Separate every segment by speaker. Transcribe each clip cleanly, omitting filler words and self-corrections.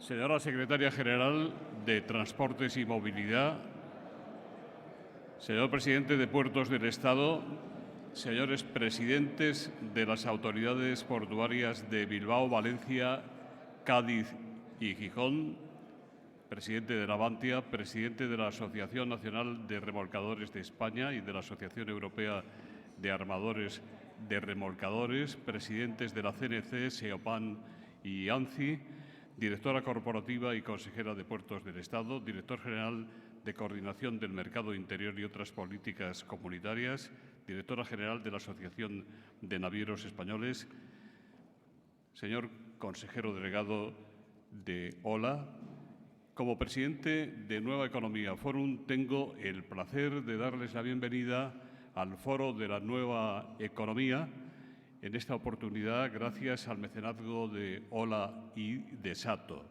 Speaker 1: Señora Secretaria General de Transportes y Movilidad, señor Presidente de Puertos del Estado, señores presidentes de las autoridades portuarias de Bilbao, Valencia, Cádiz y Gijón, presidente de Navantia, presidente de la Asociación Nacional de Remolcadores de España y de la Asociación Europea de Armadores de Remolcadores, presidentes de la CNC, SEOPAN y ANCI, directora corporativa y consejera de Puertos del Estado, director general de Coordinación del Mercado Interior y otras políticas comunitarias, directora general de la Asociación de Navieros Españoles, señor consejero delegado de OLA. Como presidente de Nueva Economía Forum, tengo el placer de darles la bienvenida al Foro de la Nueva Economía, en esta oportunidad gracias al mecenazgo de OLA y de SATO.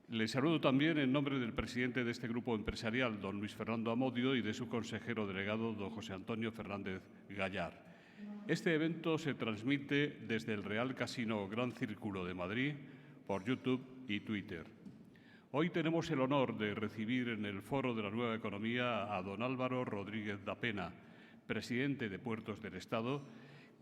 Speaker 1: Les saludo también en nombre del presidente de este grupo empresarial, don Luis Fernando Amodio, y de su consejero delegado, don José Antonio Fernández Gallar. Este evento se transmite desde el Real Casino Gran Círculo de Madrid por YouTube y Twitter. Hoy tenemos el honor de recibir en el Foro de la Nueva Economía a don Álvaro Rodríguez da Pena, presidente de Puertos del Estado,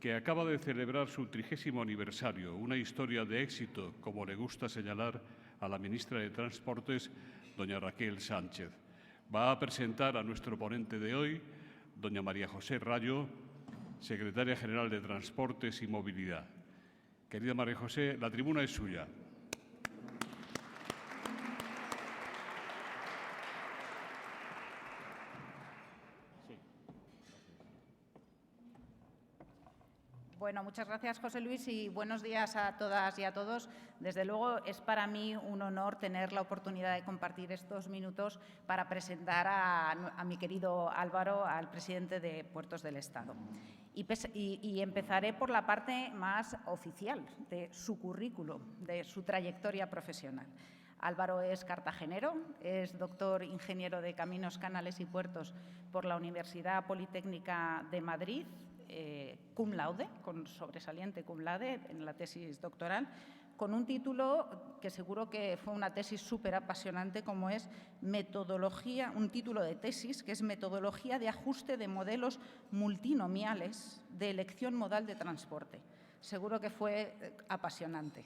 Speaker 1: que acaba de celebrar su 30º aniversario, una historia de éxito, como le gusta señalar a la ministra de Transportes, doña Raquel Sánchez. Va a presentar a nuestro ponente de hoy, doña María José Rayo, secretaria general de Transportes y Movilidad. Querida María José, la tribuna es suya.
Speaker 2: Bueno, muchas gracias, José Luis, y buenos días a todas y a todos. Desde luego, es para mí un honor tener la oportunidad de compartir estos minutos para presentar a mi querido Álvaro, al presidente de Puertos del Estado. Y empezaré por la parte más oficial de su currículum, de su trayectoria profesional. Álvaro es cartagenero, es doctor ingeniero de Caminos, Canales y Puertos por la Universidad Politécnica de Madrid, cum laude, con sobresaliente cum laude en la tesis doctoral, con un título que seguro que fue una tesis súper apasionante, como es metodología, un título de tesis que es Metodología de ajuste de modelos multinomiales de elección modal de transporte. Seguro que fue apasionante.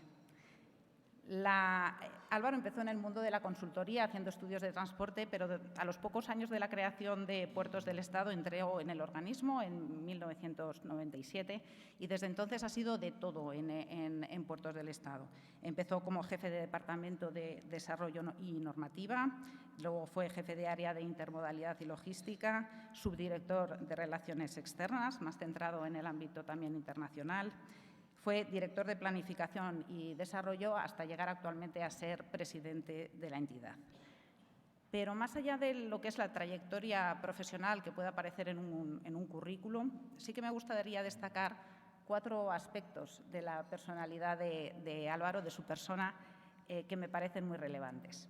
Speaker 2: Álvaro empezó en el mundo de la consultoría haciendo estudios de transporte, pero a los pocos años de la creación de Puertos del Estado entró en el organismo en 1997 y desde entonces ha sido de todo en Puertos del Estado. Empezó como jefe de Departamento de Desarrollo y Normativa, luego fue jefe de área de Intermodalidad y Logística, subdirector de Relaciones Externas, más centrado en el ámbito también internacional. Fue director de Planificación y Desarrollo hasta llegar actualmente a ser presidente de la entidad. Pero más allá de lo que es la trayectoria profesional que pueda aparecer en un currículum, sí que me gustaría destacar 4 aspectos de la personalidad de Álvaro, de su persona, que me parecen muy relevantes.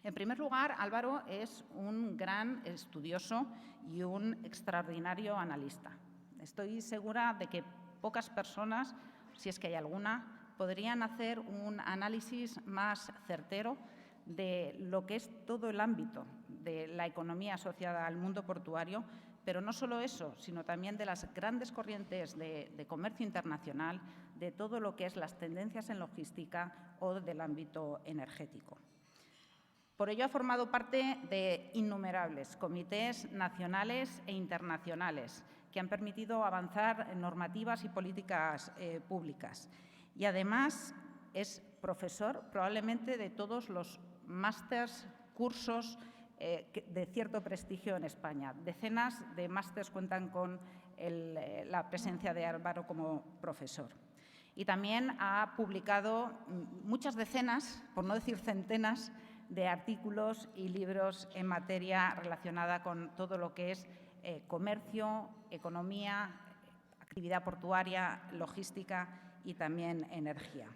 Speaker 2: En primer lugar, Álvaro es un gran estudioso y un extraordinario analista. Estoy segura de que pocas personas, si es que hay alguna, podrían hacer un análisis más certero de lo que es todo el ámbito de la economía asociada al mundo portuario, pero no solo eso, sino también de las grandes corrientes de comercio internacional, de todo lo que es las tendencias en logística o del ámbito energético. Por ello ha formado parte de innumerables comités nacionales e internacionales que han permitido avanzar en normativas y políticas públicas. Y además es profesor probablemente de todos los másters, cursos de cierto prestigio en España. Decenas de másters cuentan con la presencia de Álvaro como profesor. Y también ha publicado muchas decenas, por no decir centenas, de artículos y libros en materia relacionada con todo lo que es comercio, economía, actividad portuaria, logística y también energía.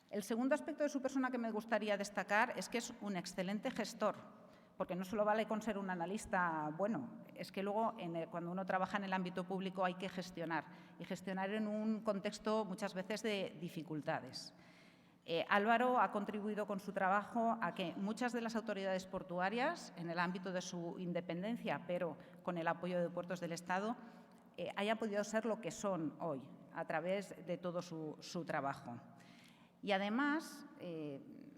Speaker 2: El segundo aspecto de su persona que me gustaría destacar es que es un excelente gestor, porque no solo vale con ser un analista bueno, es que luego cuando uno trabaja en el ámbito público hay que gestionar, y gestionar en un contexto muchas veces de dificultades. Álvaro ha contribuido con su trabajo a que muchas de las autoridades portuarias, en el ámbito de su independencia, pero con el apoyo de Puertos del Estado, hayan podido ser lo que son hoy, a través de todo su trabajo. Y además,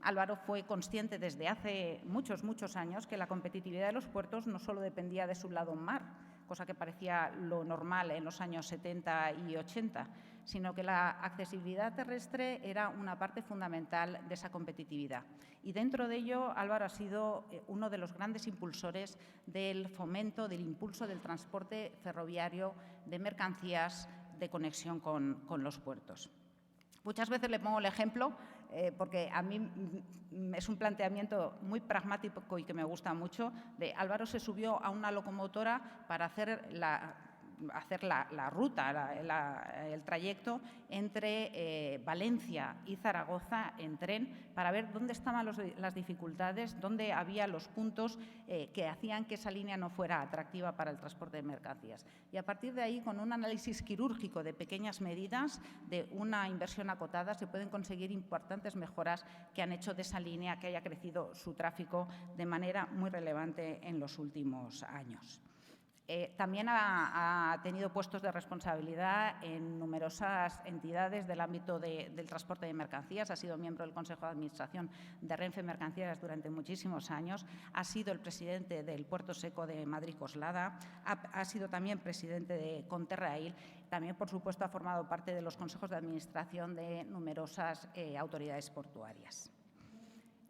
Speaker 2: Álvaro fue consciente desde hace muchos años que la competitividad de los puertos no solo dependía de su lado mar, cosa que parecía lo normal en los años 70 y 80, sino que la accesibilidad terrestre era una parte fundamental de esa competitividad. Y dentro de ello, Álvaro ha sido uno de los grandes impulsores del fomento, del impulso del transporte ferroviario de mercancías de conexión con los puertos. Muchas veces le pongo el ejemplo, porque a mí es un planteamiento muy pragmático y que me gusta mucho, de Álvaro se subió a una locomotora para hacer la ruta, el trayecto entre Valencia y Zaragoza en tren, para ver dónde estaban las dificultades, dónde había los puntos que hacían que esa línea no fuera atractiva para el transporte de mercancías. Y a partir de ahí, con un análisis quirúrgico de pequeñas medidas, de una inversión acotada, se pueden conseguir importantes mejoras que han hecho de esa línea que haya crecido su tráfico de manera muy relevante en los últimos años. También ha tenido puestos de responsabilidad en numerosas entidades del ámbito del transporte de mercancías. Ha sido miembro del Consejo de Administración de Renfe Mercancías durante muchísimos años. Ha sido el presidente del Puerto Seco de Madrid-Coslada. Ha sido también presidente de Conterrail. También, por supuesto, ha formado parte de los consejos de administración de numerosas autoridades portuarias.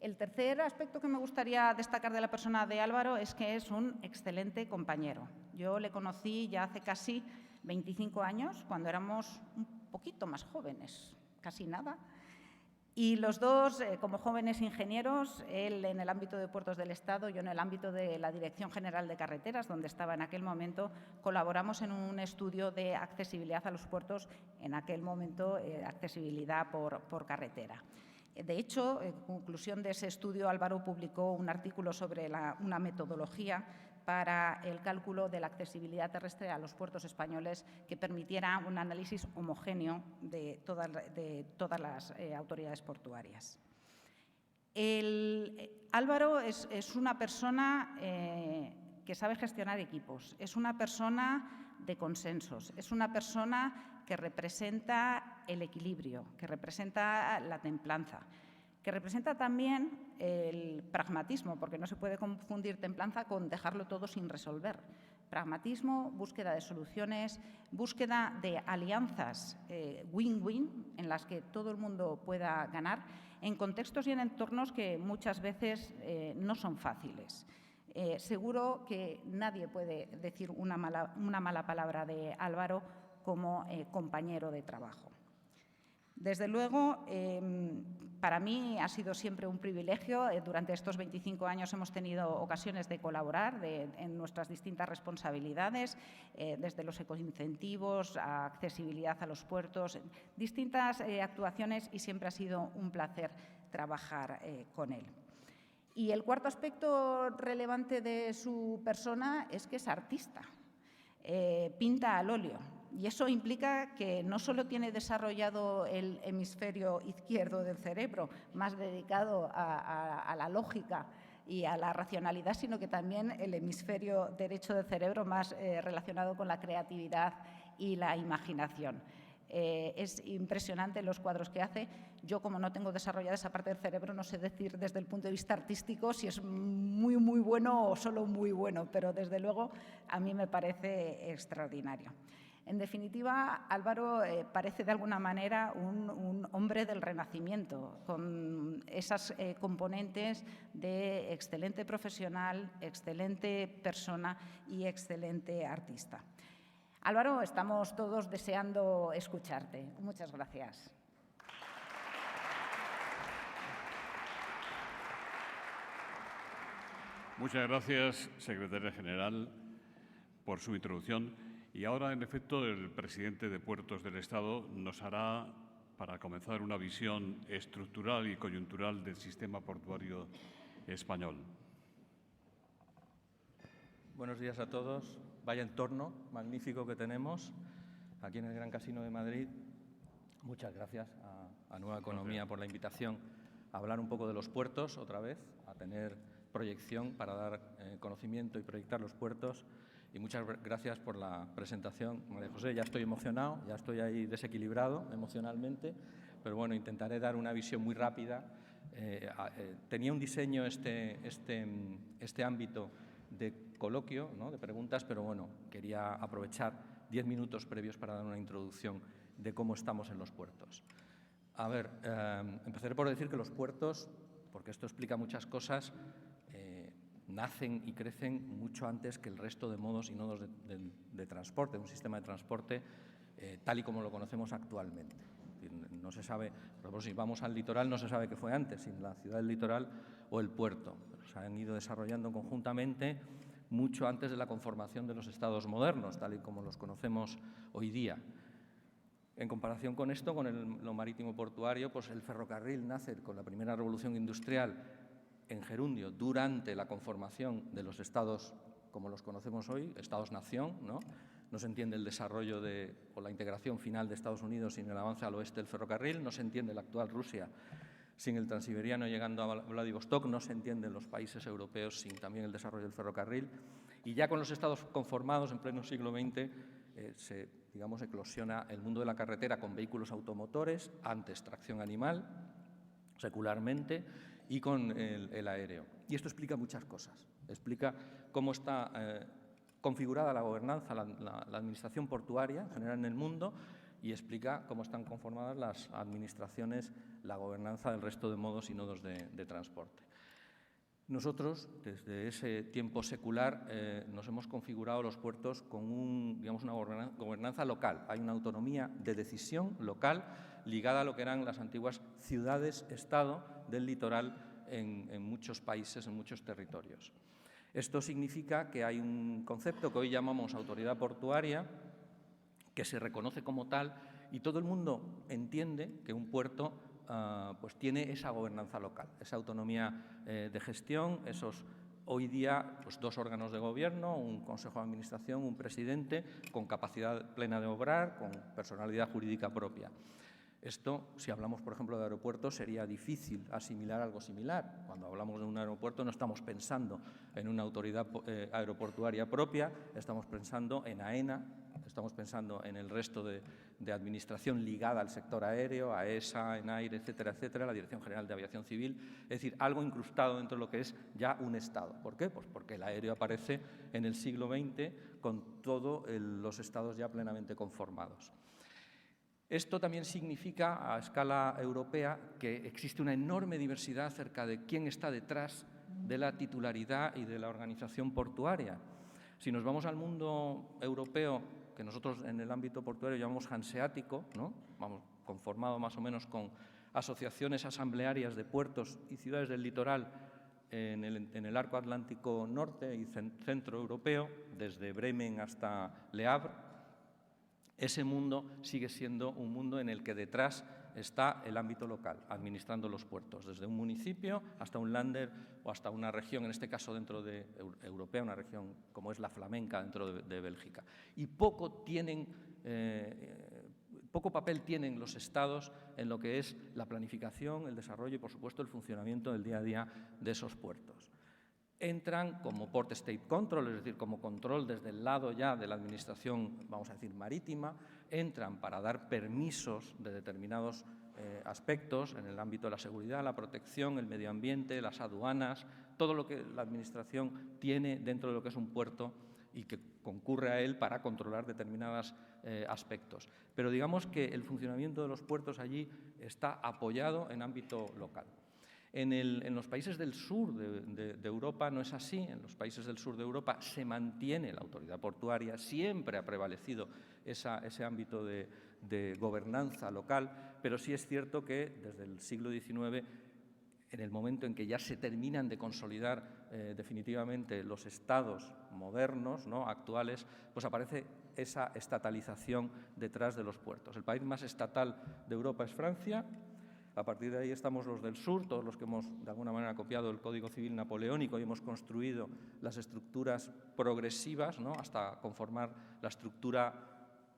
Speaker 2: El tercer aspecto que me gustaría destacar de la persona de Álvaro es que es un excelente compañero. Yo le conocí ya hace casi 25 años, cuando éramos un poquito más jóvenes, casi nada. Y los dos, como jóvenes ingenieros, él en el ámbito de Puertos del Estado, yo en el ámbito de la Dirección General de Carreteras, donde estaba en aquel momento, colaboramos en un estudio de accesibilidad a los puertos, en aquel momento accesibilidad por carretera. De hecho, en conclusión de ese estudio, Álvaro publicó un artículo sobre una metodología para el cálculo de la accesibilidad terrestre a los puertos españoles que permitiera un análisis homogéneo de todas las autoridades portuarias. Álvaro es una persona que sabe gestionar equipos, es una persona de consensos, es una persona que representa el equilibrio, que representa la templanza, que representa también el pragmatismo, porque no se puede confundir templanza con dejarlo todo sin resolver. Pragmatismo, búsqueda de soluciones, búsqueda de alianzas win-win en las que todo el mundo pueda ganar en contextos y en entornos que muchas veces no son fáciles. Seguro que nadie puede decir una mala palabra de Álvaro como compañero de trabajo. Desde luego, para mí ha sido siempre un privilegio. Durante estos 25 años hemos tenido ocasiones de colaborar en nuestras distintas responsabilidades, desde los ecoincentivos a accesibilidad a los puertos, distintas actuaciones, y siempre ha sido un placer trabajar con él. Y el cuarto aspecto relevante de su persona es que es artista, pinta al óleo. Y eso implica que no solo tiene desarrollado el hemisferio izquierdo del cerebro, más dedicado a la lógica y a la racionalidad, sino que también el hemisferio derecho del cerebro, más relacionado con la creatividad y la imaginación. Es impresionante los cuadros que hace. Yo, como no tengo desarrollada esa parte del cerebro, no sé decir desde el punto de vista artístico si es muy bueno o solo muy bueno, pero desde luego a mí me parece extraordinario. En definitiva, Álvaro parece de alguna manera un hombre del Renacimiento, con esas componentes de excelente profesional, excelente persona y excelente artista. Álvaro, estamos todos deseando escucharte. Muchas gracias.
Speaker 1: Muchas gracias, secretaria general, por su introducción. Y ahora, en efecto, el presidente de Puertos del Estado nos hará, para comenzar, una visión estructural y coyuntural del sistema portuario español.
Speaker 3: Buenos días a todos. Vaya entorno magnífico que tenemos aquí en el Gran Casino de Madrid. Muchas gracias a Nueva Economía por la invitación a hablar un poco de los puertos otra vez, a tener proyección para dar conocimiento y proyectar los puertos. Y muchas gracias por la presentación, María José. Ya estoy emocionado, ya estoy ahí desequilibrado emocionalmente, pero bueno, intentaré dar una visión muy rápida. Tenía un diseño este ámbito de coloquio, ¿no?, de preguntas, pero bueno, quería aprovechar 10 minutos previos para dar una introducción de cómo estamos en los puertos. A ver, empezaré por decir que los puertos, porque esto explica muchas cosas, nacen y crecen mucho antes que el resto de modos y nodos de transporte, un sistema de transporte tal y como lo conocemos actualmente. No se sabe, por ejemplo, si vamos al litoral, no se sabe qué fue antes, si la ciudad del litoral o el puerto. Pero se han ido desarrollando conjuntamente mucho antes de la conformación de los estados modernos, tal y como los conocemos hoy día. En comparación con esto, con lo marítimo portuario, pues el ferrocarril nace con la primera revolución industrial en gerundio durante la conformación de los estados como los conocemos hoy, estados-nación, ¿no? No se entiende el desarrollo o la integración final de Estados Unidos sin el avance al oeste del ferrocarril, no se entiende la actual Rusia sin el transiberiano llegando a Vladivostok, no se entienden los países europeos sin también el desarrollo del ferrocarril. Y ya con los estados conformados en pleno siglo XX digamos, eclosiona el mundo de la carretera con vehículos automotores, antes tracción animal, secularmente, y con el aéreo. Y esto explica muchas cosas. Explica cómo está configurada la gobernanza, la administración portuaria en general en el mundo, y explica cómo están conformadas las administraciones, la gobernanza del resto de modos y nodos de transporte. Nosotros, desde ese tiempo secular, nos hemos configurado los puertos con digamos, una gobernanza local. Hay una autonomía de decisión local ligada a lo que eran las antiguas ciudades-estado del litoral en muchos países, en muchos territorios. Esto significa que hay un concepto que hoy llamamos autoridad portuaria, que se reconoce como tal, y todo el mundo entiende que un puerto pues tiene esa gobernanza local, esa autonomía de gestión, esos hoy día pues, 2 órganos de gobierno, un consejo de administración, un presidente, con capacidad plena de obrar, con personalidad jurídica propia. Esto, si hablamos, por ejemplo, de aeropuertos, sería difícil asimilar algo similar. Cuando hablamos de un aeropuerto no estamos pensando en una autoridad aeroportuaria propia, estamos pensando en AENA, estamos pensando en el resto de administración ligada al sector aéreo, AESA, ENAIRE, etcétera, etcétera, la Dirección General de Aviación Civil, es decir, algo incrustado dentro de lo que es ya un Estado. ¿Por qué? Pues porque el aéreo aparece en el siglo XX con todos los estados ya plenamente conformados. Esto también significa, a escala europea, que existe una enorme diversidad acerca de quién está detrás de la titularidad y de la organización portuaria. Si nos vamos al mundo europeo, que nosotros en el ámbito portuario llamamos hanseático, ¿no? Vamos, conformado más o menos con asociaciones asamblearias de puertos y ciudades del litoral en el arco atlántico norte y centro europeo, desde Bremen hasta Le Havre, ese mundo sigue siendo un mundo en el que detrás está el ámbito local, administrando los puertos, desde un municipio hasta un Länder o hasta una región, en este caso dentro de europea, una región como es la flamenca dentro de Bélgica. Y poco papel tienen los estados en lo que es la planificación, el desarrollo y, por supuesto, el funcionamiento del día a día de esos puertos. Entran como Port State Control, es decir, como control desde el lado ya de la administración, vamos a decir, marítima, entran para dar permisos de determinados aspectos en el ámbito de la seguridad, la protección, el medio ambiente, las aduanas, todo lo que la administración tiene dentro de lo que es un puerto y que concurre a él para controlar determinados aspectos. Pero digamos que el funcionamiento de los puertos allí está apoyado en ámbito local. En los países del sur de Europa no es así. En los países del sur de Europa se mantiene la autoridad portuaria, siempre ha prevalecido ese ámbito de gobernanza local, pero sí es cierto que desde el siglo XIX, en el momento en que ya se terminan de consolidar definitivamente los estados modernos, ¿no?, actuales, pues aparece esa estatalización detrás de los puertos. El país más estatal de Europa es Francia. A partir de ahí estamos los del sur, todos los que hemos de alguna manera copiado el Código Civil napoleónico y hemos construido las estructuras progresivas, ¿no?, hasta conformar la estructura,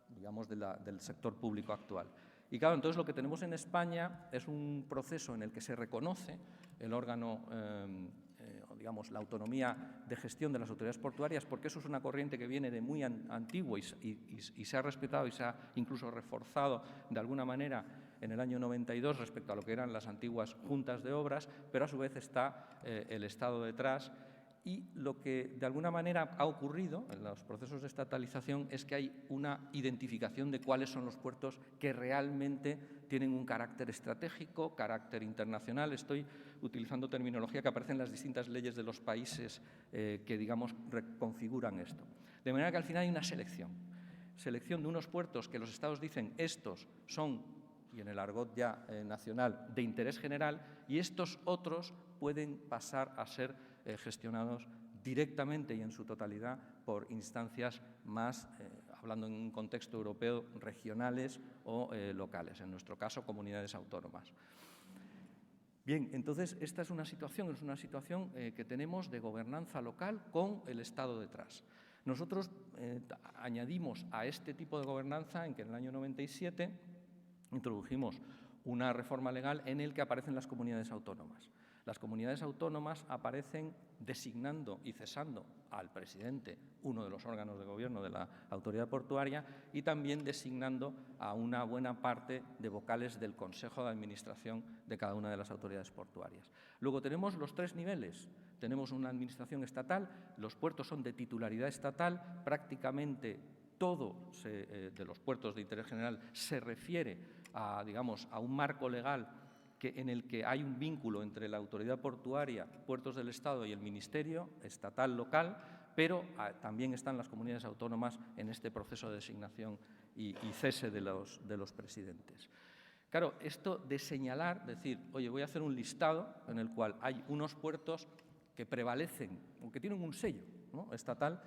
Speaker 3: digamos, del sector público actual. Y claro, entonces lo que tenemos en España es un proceso en el que se reconoce el órgano, digamos, la autonomía de gestión de las autoridades portuarias, porque eso es una corriente que viene de muy antiguo y se ha respetado y se ha incluso reforzado de alguna manera en el año 92 respecto a lo que eran las antiguas juntas de obras, pero a su vez está el Estado detrás. Y lo que de alguna manera ha ocurrido en los procesos de estatalización es que hay una identificación de cuáles son los puertos que realmente tienen un carácter estratégico, carácter internacional. Estoy utilizando terminología que aparece en las distintas leyes de los países que, digamos, reconfiguran esto. De manera que al final hay una selección de unos puertos que los Estados dicen estos son, y en el argot ya nacional, de interés general, y estos otros pueden pasar a ser gestionados directamente y en su totalidad por instancias más, hablando en un contexto europeo, regionales o locales, en nuestro caso, comunidades autónomas. Bien, entonces esta es una situación que tenemos de gobernanza local con el Estado detrás. Nosotros añadimos a este tipo de gobernanza en que en el año 97 introdujimos una reforma legal en el que aparecen las comunidades autónomas. Las comunidades autónomas aparecen designando y cesando al presidente, uno de los órganos de gobierno de la autoridad portuaria, y también designando a una buena parte de vocales del Consejo de Administración de cada una de las autoridades portuarias. Luego tenemos los tres niveles. Tenemos una administración estatal, los puertos son de titularidad estatal, prácticamente todo de los puertos de interés general se refiere a, digamos, a un marco legal en el que hay un vínculo entre la autoridad portuaria, puertos del Estado y el Ministerio estatal local, pero también están las comunidades autónomas en este proceso de designación y cese de los presidentes. Claro, esto de señalar, decir, oye, voy a hacer un listado en el cual hay unos puertos que prevalecen, aunque tienen un sello, ¿no?, estatal,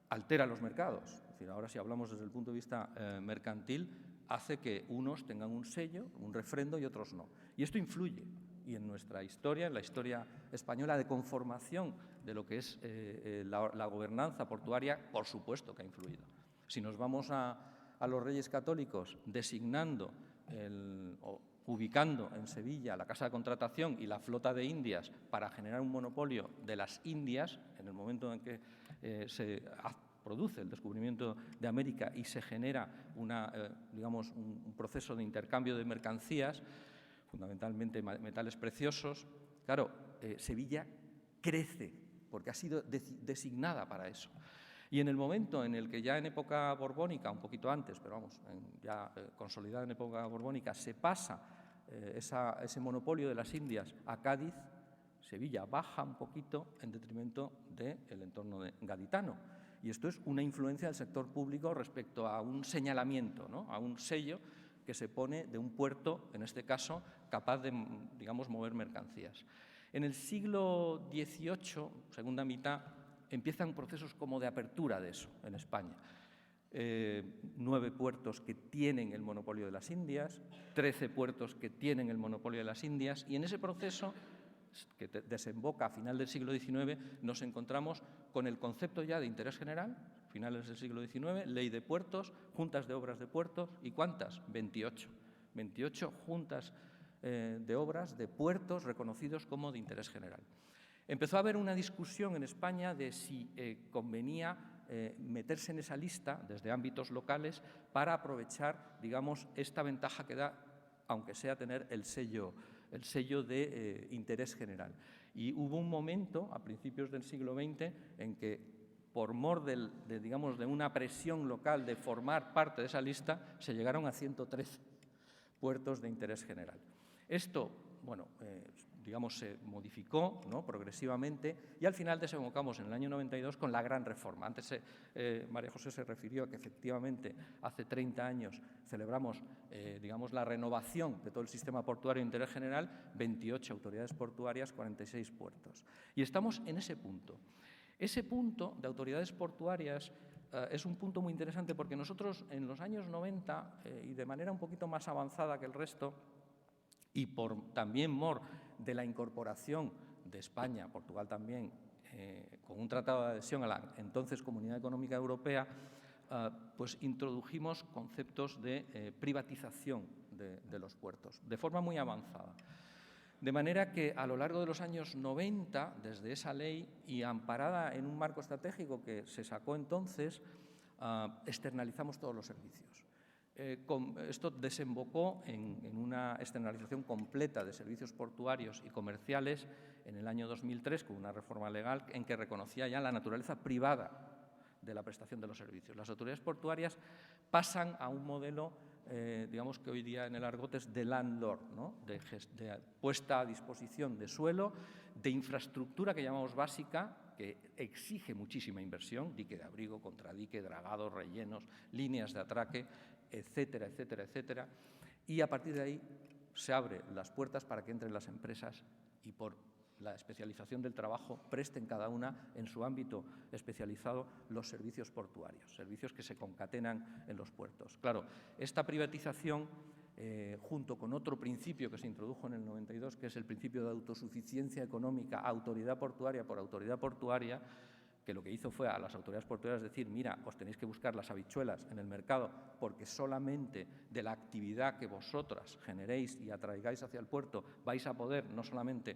Speaker 3: altera los mercados. Es decir, ahora si hablamos desde el punto de vista mercantil, hace que unos tengan un sello, un refrendo y otros no. Y esto influye. Y en nuestra historia, en la historia española de conformación de lo que es la gobernanza portuaria, por supuesto que ha influido. Si nos vamos a los Reyes Católicos designando o ubicando en Sevilla la Casa de Contratación y la Flota de Indias para generar un monopolio de las Indias, en el momento en que se produce el descubrimiento de América y se genera digamos, un proceso de intercambio de mercancías, fundamentalmente metales preciosos, claro, Sevilla crece porque ha sido designada para eso. Y en el momento en el que ya en época borbónica, un poquito antes, pero vamos, ya consolidada en época borbónica, se pasa ese monopolio de las Indias a Cádiz, Sevilla baja un poquito en detrimento del entorno gaditano. Y esto es una influencia del sector público respecto a un señalamiento, ¿no?, a un sello que se pone de un puerto, en este caso, capaz de, digamos, mover mercancías. En el siglo XVIII, segunda mitad, empiezan procesos como de apertura de eso en España. 9 puertos que tienen el monopolio de las Indias, 13 puertos que tienen el monopolio de las Indias, y en ese proceso que desemboca a final del siglo XIX, nos encontramos con el concepto ya de interés general, finales del siglo XIX, ley de puertos, juntas de obras de puertos, ¿y cuántas? 28. 28 juntas de obras de puertos reconocidos como de interés general. Empezó a haber una discusión en España de si convenía meterse en esa lista desde ámbitos locales para aprovechar, digamos, esta ventaja que da, aunque sea tener el sello de interés general. Y hubo un momento, a principios del siglo XX, en que, por mor digamos, de una presión local de formar parte de esa lista, se llegaron a 113 puertos de interés general. Esto, bueno, digamos, se modificó, ¿no?, progresivamente, y al final desembocamos en el año 92 con la gran reforma. Antes María José se refirió a que efectivamente hace 30 años celebramos, digamos, la renovación de todo el sistema portuario de interés general, 28 autoridades portuarias, 46 puertos. Y estamos en ese punto. Ese punto de autoridades portuarias es un punto muy interesante porque nosotros en los años 90, y de manera un poquito más avanzada que el resto, y también mor de la incorporación de España, Portugal también, con un tratado de adhesión a la entonces Comunidad Económica Europea, pues introdujimos conceptos de privatización de los puertos, de forma muy avanzada. De manera que a lo largo de los años 90, desde esa ley y amparada en un marco estratégico que se sacó entonces, externalizamos todos los servicios. Esto desembocó en una externalización completa de servicios portuarios y comerciales en el año 2003 con una reforma legal en que reconocía ya la naturaleza privada de la prestación de los servicios. Las autoridades portuarias pasan a un modelo, digamos que hoy día en el argot es de landlord, ¿no? de puesta a disposición de suelo, de infraestructura que llamamos básica, que exige muchísima inversión, dique de abrigo, contradique, dragados, rellenos, líneas de atraque, etcétera, etcétera, etcétera. Y a partir de ahí se abren las puertas para que entren las empresas y por la especialización del trabajo presten cada una en su ámbito especializado los servicios portuarios, servicios que se concatenan en los puertos. Claro, esta privatización, junto con otro principio que se introdujo en el 92, que es el principio de autosuficiencia económica, autoridad portuaria por autoridad portuaria, que lo que hizo fue a las autoridades portuarias decir, mira, os tenéis que buscar las habichuelas en el mercado porque solamente de la actividad que vosotras generéis y atraigáis hacia el puerto vais a poder no solamente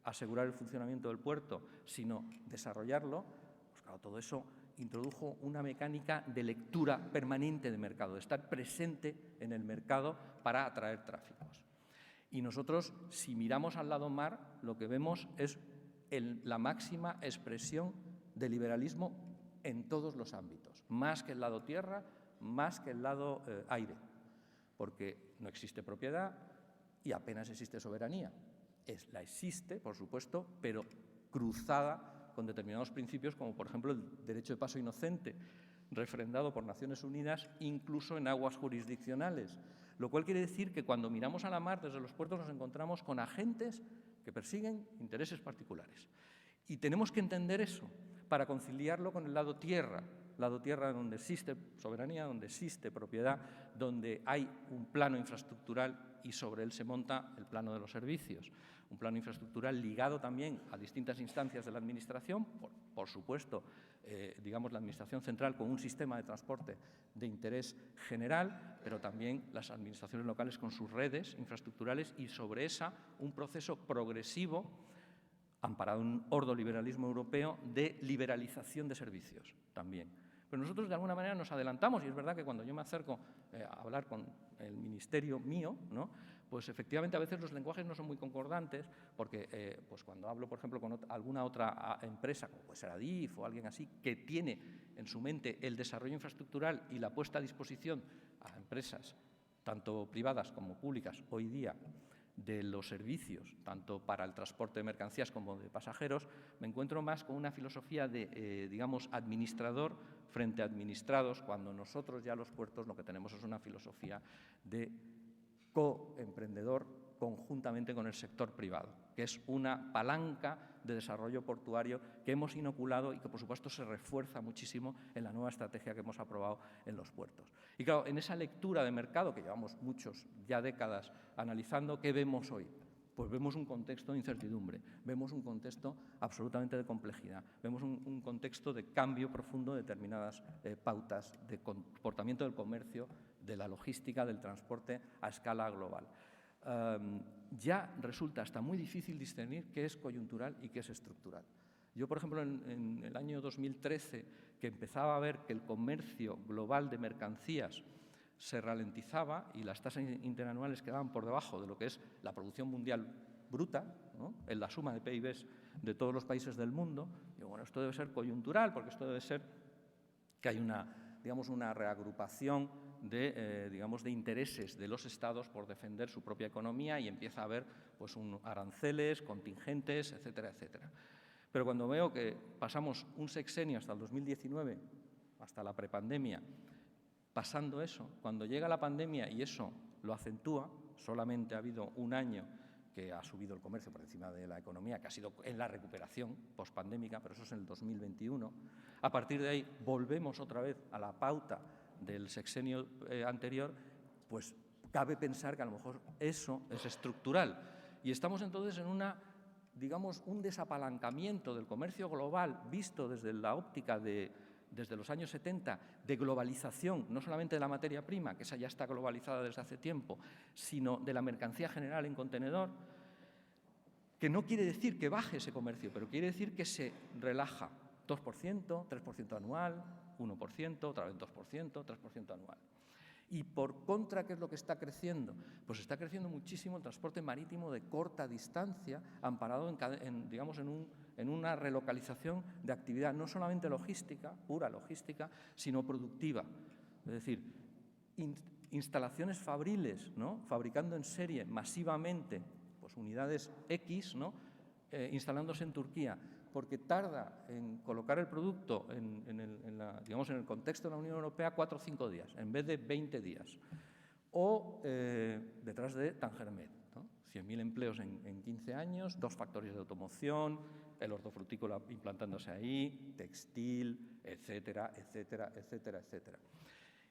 Speaker 3: asegurar el funcionamiento del puerto, sino desarrollarlo. Pues claro, todo eso introdujo una mecánica de lectura permanente de mercado, de estar presente en el mercado para atraer tráficos. Y nosotros, si miramos al lado mar, lo que vemos es la máxima expresión de liberalismo en todos los ámbitos, más que el lado tierra, más que el lado aire, porque no existe propiedad y apenas existe soberanía. La existe, por supuesto, pero cruzada con determinados principios, como por ejemplo el derecho de paso inocente, refrendado por Naciones Unidas incluso en aguas jurisdiccionales, lo cual quiere decir que cuando miramos a la mar desde los puertos nos encontramos con agentes que persiguen intereses particulares. Y tenemos que entender eso para conciliarlo con el lado tierra donde existe soberanía, donde existe propiedad, donde hay un plano infraestructural y sobre él se monta el plano de los servicios. Un plano infraestructural ligado también a distintas instancias de la Administración, por supuesto, digamos la Administración central con un sistema de transporte de interés general, pero también las administraciones locales con sus redes infraestructurales y sobre esa un proceso progresivo amparado en un ordoliberalismo europeo de liberalización de servicios también. Pero nosotros de alguna manera nos adelantamos y es verdad que cuando yo me acerco a hablar con el ministerio mío, ¿no? Pues efectivamente a veces los lenguajes no son muy concordantes porque pues cuando hablo, por ejemplo, con alguna otra empresa, como puede ser Adif o alguien así, que tiene en su mente el desarrollo infraestructural y la puesta a disposición a empresas, tanto privadas como públicas, hoy día, de los servicios, tanto para el transporte de mercancías como de pasajeros, me encuentro más con una filosofía de, digamos, administrador frente a administrados, cuando nosotros ya los puertos lo que tenemos es una filosofía de coemprendedor conjuntamente con el sector privado, que es una palanca de desarrollo portuario que hemos inoculado y que, por supuesto, se refuerza muchísimo en la nueva estrategia que hemos aprobado en los puertos. Y, claro, en esa lectura de mercado que llevamos muchos ya décadas analizando, ¿qué vemos hoy? Pues vemos un contexto de incertidumbre, vemos un contexto absolutamente de complejidad, vemos un contexto de cambio profundo de determinadas pautas de comportamiento del comercio, de la logística, del transporte a escala global. Ya resulta hasta muy difícil discernir qué es coyuntural y qué es estructural. Yo, por ejemplo, en el año 2013, que empezaba a ver que el comercio global de mercancías se ralentizaba y las tasas interanuales quedaban por debajo de lo que es la producción mundial bruta, ¿no? En la suma de PIBs de todos los países del mundo, digo, bueno, esto debe ser coyuntural, porque esto debe ser que hay una reagrupación de intereses de los Estados por defender su propia economía y empieza a haber pues, aranceles, contingentes, etcétera, etcétera. Pero cuando veo que pasamos un sexenio hasta el 2019, hasta la prepandemia, pasando eso, cuando llega la pandemia y eso lo acentúa, solamente ha habido un año que ha subido el comercio por encima de la economía, que ha sido en la recuperación pospandémica, pero eso es en el 2021. A partir de ahí volvemos otra vez a la pauta del sexenio anterior, pues cabe pensar que a lo mejor eso es estructural. Y estamos entonces en un desapalancamiento del comercio global visto desde la óptica de desde los años 70 de globalización, no solamente de la materia prima, que esa ya está globalizada desde hace tiempo, sino de la mercancía general en contenedor, que no quiere decir que baje ese comercio, pero quiere decir que se relaja 2%, 3% anual, 1%, otra vez 2%, 3% anual. Y por contra, ¿qué es lo que está creciendo? Pues está creciendo muchísimo el transporte marítimo de corta distancia, amparado en una relocalización de actividad no solamente logística, pura logística, sino productiva. Es decir, instalaciones fabriles, ¿no?, fabricando en serie masivamente pues unidades X, ¿no?, instalándose en Turquía, porque tarda en colocar el producto en el contexto de la Unión Europea 4 o 5 días, en vez de 20 días. O detrás de Tangermet, ¿no? 100.000 empleos en 15 años, 2 factorías de automoción, el hortofrutícola implantándose ahí, textil, etcétera, etcétera, etcétera, etcétera.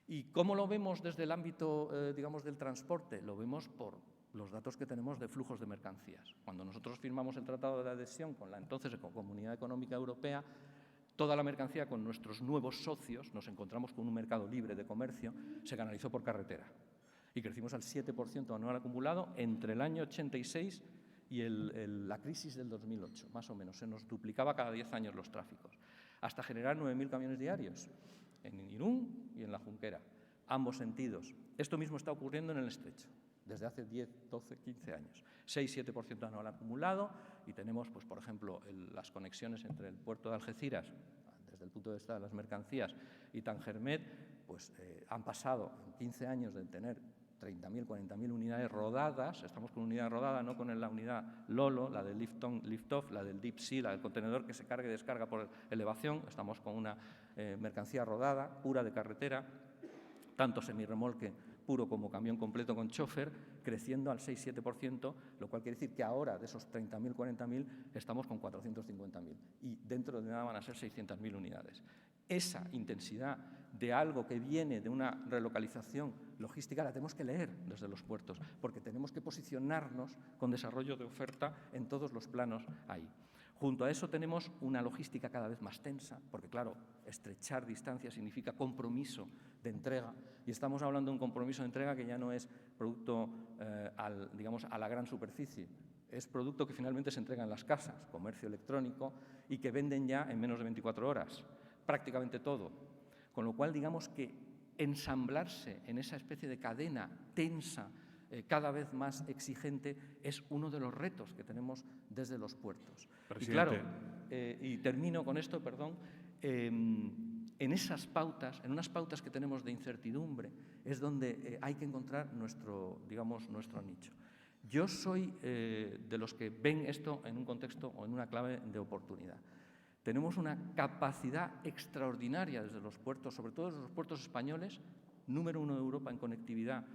Speaker 3: ¿Y cómo lo vemos desde el ámbito, del transporte? Lo vemos por los datos que tenemos de flujos de mercancías. Cuando nosotros firmamos el Tratado de Adhesión con la entonces Comunidad Económica Europea, toda la mercancía con nuestros nuevos socios, nos encontramos con un mercado libre de comercio, se canalizó por carretera. Y crecimos al 7% anual acumulado entre el año 86 y la crisis del 2008, más o menos. Se nos duplicaba cada 10 años los tráficos, hasta generar 9.000 camiones diarios en Irún y en la Junquera, ambos sentidos. Esto mismo está ocurriendo en el Estrecho desde hace 10, 12, 15 años. 6-7% anual acumulado, y tenemos, pues, por ejemplo, las conexiones entre el puerto de Algeciras, desde el punto de vista de las mercancías, y Tangermet, pues han pasado en 15 años de tener 30.000, 40.000 unidades rodadas. Estamos con unidad rodada, no con la unidad Lolo, la del lift-on, lift-off, la del deep sea, la del contenedor que se carga y descarga por elevación. Estamos con una mercancía rodada, pura de carretera, tanto semirremolque puro como camión completo con chofer, creciendo al 6-7%, lo cual quiere decir que ahora de esos 30.000, 40.000 estamos con 450.000 y dentro de nada van a ser 600.000 unidades. Esa intensidad de algo que viene de una relocalización logística la tenemos que leer desde los puertos, porque tenemos que posicionarnos con desarrollo de oferta en todos los planos ahí. Junto a eso tenemos una logística cada vez más tensa, porque claro, estrechar distancias significa compromiso de entrega, y estamos hablando de un compromiso de entrega que ya no es producto a la gran superficie, es producto que finalmente se entrega en las casas, comercio electrónico, y que venden ya en menos de 24 horas, prácticamente todo. Con lo cual, digamos que ensamblarse en esa especie de cadena tensa, cada vez más exigente, es uno de los retos que tenemos desde los puertos.
Speaker 1: Presidente.
Speaker 3: Y claro, y termino con esto, perdón, en esas pautas, en unas pautas que tenemos de incertidumbre, es donde hay que encontrar nuestro nicho. Yo soy de los que ven esto en un contexto o en una clave de oportunidad. Tenemos una capacidad extraordinaria desde los puertos, sobre todo desde los puertos españoles, número 1 de Europa en conectividad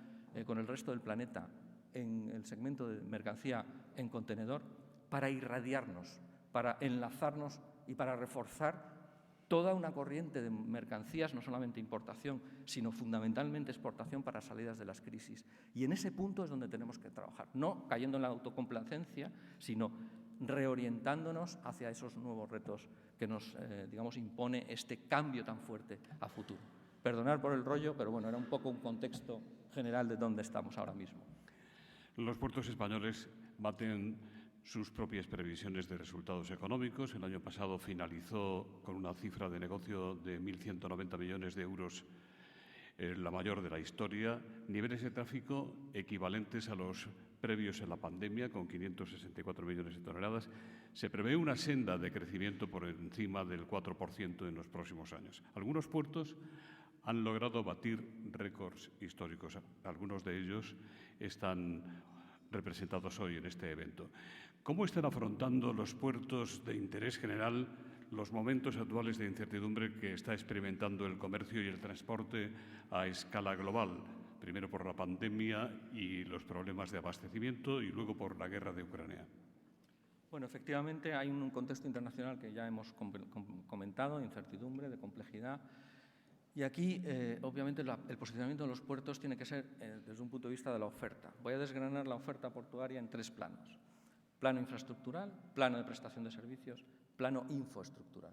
Speaker 3: con el resto del planeta, en el segmento de mercancía en contenedor, para irradiarnos, para enlazarnos y para reforzar toda una corriente de mercancías, no solamente importación, sino fundamentalmente exportación para salidas de las crisis. Y en ese punto es donde tenemos que trabajar, no cayendo en la autocomplacencia, sino reorientándonos hacia esos nuevos retos que nos impone este cambio tan fuerte a futuro. Perdonad por el rollo, pero bueno, era un poco un contexto general de dónde estamos ahora mismo.
Speaker 1: Los puertos españoles baten sus propias previsiones de resultados económicos. El año pasado finalizó con una cifra de negocio de 1.190 millones de euros, la mayor de la historia, niveles de tráfico equivalentes a los previos en la pandemia, con 564 millones de toneladas. Se prevé una senda de crecimiento por encima del 4% en los próximos años. Algunos puertos han logrado batir récords históricos. Algunos de ellos están representados hoy en este evento. ¿Cómo están afrontando los puertos de interés general los momentos actuales de incertidumbre que está experimentando el comercio y el transporte a escala global? Primero por la pandemia y los problemas de abastecimiento y luego por la guerra de Ucrania.
Speaker 3: Bueno, efectivamente hay un contexto internacional que ya hemos comentado, de incertidumbre, de complejidad. Y aquí, obviamente, el posicionamiento de los puertos tiene que ser desde un punto de vista de la oferta. Voy a desgranar la oferta portuaria en 3 planos. Plano infraestructural, plano de prestación de servicios, plano infoestructural.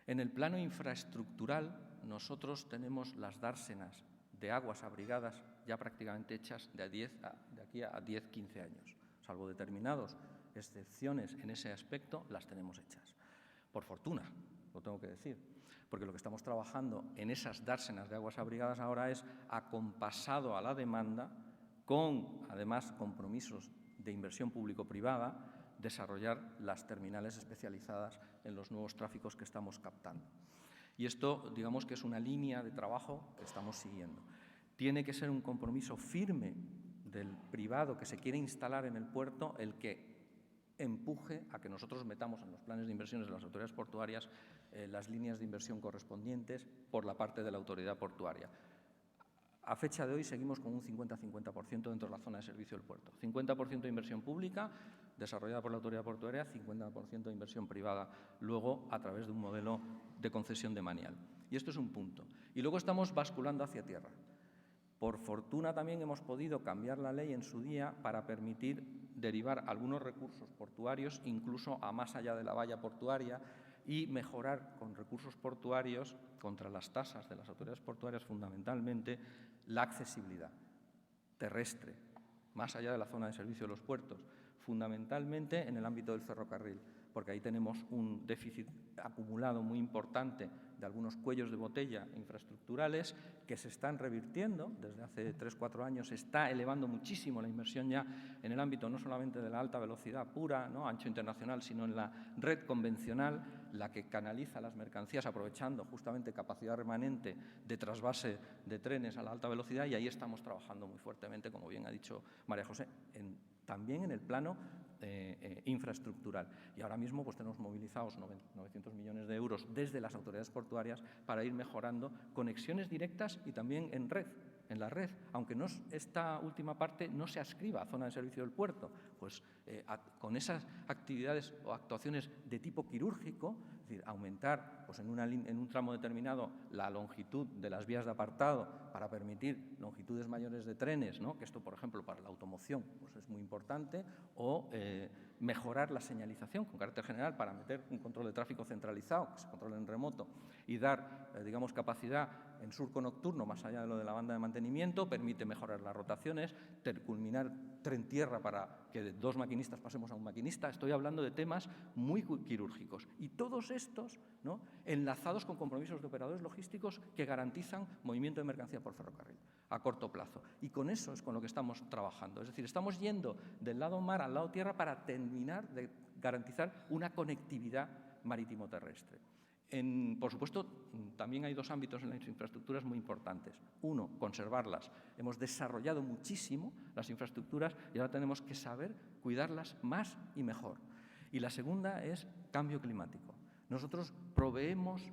Speaker 3: En el plano infraestructural, nosotros tenemos las dársenas de aguas abrigadas ya prácticamente hechas de aquí a 10-15 años. Salvo determinadas excepciones en ese aspecto, las tenemos hechas. Por fortuna, lo tengo que decir, porque lo que estamos trabajando en esas dársenas de aguas abrigadas ahora es acompasado a la demanda, con, además, compromisos de inversión público-privada, desarrollar las terminales especializadas en los nuevos tráficos que estamos captando. Y esto, digamos que es una línea de trabajo que estamos siguiendo. Tiene que ser un compromiso firme del privado que se quiere instalar en el puerto el que empuje a que nosotros metamos en los planes de inversiones de las autoridades portuarias las líneas de inversión correspondientes por la parte de la autoridad portuaria. A fecha de hoy seguimos con un 50-50% dentro de la zona de servicio del puerto. 50% de inversión pública desarrollada por la autoridad portuaria, 50% de inversión privada, luego a través de un modelo de concesión de manial. Y esto es un punto. Y luego estamos basculando hacia tierra. Por fortuna también hemos podido cambiar la ley en su día para permitir derivar algunos recursos portuarios incluso a más allá de la valla portuaria y mejorar con recursos portuarios contra las tasas de las autoridades portuarias fundamentalmente la accesibilidad terrestre, más allá de la zona de servicio de los puertos, fundamentalmente en el ámbito del ferrocarril, porque ahí tenemos un déficit acumulado muy importante de algunos cuellos de botella infraestructurales que se están revirtiendo. Desde hace 3-4 años se está elevando muchísimo la inversión ya en el ámbito no solamente de la alta velocidad pura, ¿no?, ancho internacional, sino en la red convencional, la que canaliza las mercancías aprovechando justamente capacidad remanente de trasvase de trenes a la alta velocidad, y ahí estamos trabajando muy fuertemente, como bien ha dicho María José, también en el plano infraestructural. Y ahora mismo pues tenemos movilizados 900 millones de euros desde las autoridades portuarias para ir mejorando conexiones directas y también en la red, aunque esta última parte no se adscriba a zona de servicio del puerto, pues con esas actividades o actuaciones de tipo quirúrgico, es decir, aumentar pues, en un tramo determinado la longitud de las vías de apartado para permitir longitudes mayores de trenes, ¿no?, que esto, por ejemplo, para la automoción pues es muy importante, o mejorar la señalización con carácter general para meter un control de tráfico centralizado, que se controle en remoto, y dar, digamos, capacidad en surco nocturno, más allá de lo de la banda de mantenimiento, permite mejorar las rotaciones, culminar tren-tierra para que de 2 maquinistas pasemos a 1 maquinista. Estoy hablando de temas muy quirúrgicos. Y todos estos, ¿no?, enlazados con compromisos de operadores logísticos que garantizan movimiento de mercancía por ferrocarril a corto plazo. Y con eso es con lo que estamos trabajando. Es decir, estamos yendo del lado mar al lado tierra para terminar de garantizar una conectividad marítimo-terrestre. Por supuesto, también hay 2 ámbitos en las infraestructuras muy importantes. Uno, conservarlas. Hemos desarrollado muchísimo las infraestructuras y ahora tenemos que saber cuidarlas más y mejor. Y la segunda es cambio climático. Nosotros proveemos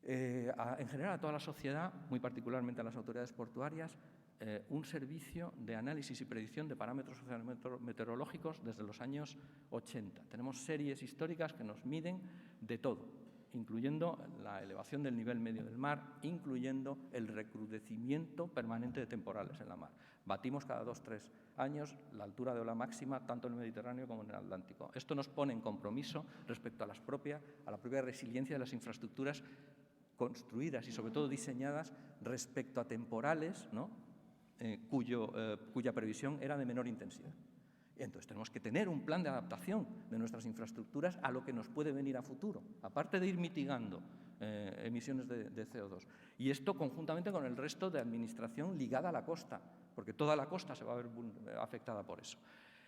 Speaker 3: en general a toda la sociedad, muy particularmente a las autoridades portuarias, un servicio de análisis y predicción de parámetros sociometeorológicos desde los años 80. Tenemos series históricas que nos miden de todo, incluyendo la elevación del nivel medio del mar, incluyendo el recrudecimiento permanente de temporales en la mar. Batimos cada 2-3 años la altura de ola máxima, tanto en el Mediterráneo como en el Atlántico. Esto nos pone en compromiso respecto a la propia resiliencia de las infraestructuras construidas y, sobre todo, diseñadas respecto a temporales, ¿no?, cuya previsión era de menor intensidad. Entonces, tenemos que tener un plan de adaptación de nuestras infraestructuras a lo que nos puede venir a futuro, aparte de ir mitigando emisiones de CO2. Y esto conjuntamente con el resto de administración ligada a la costa, porque toda la costa se va a ver afectada por eso.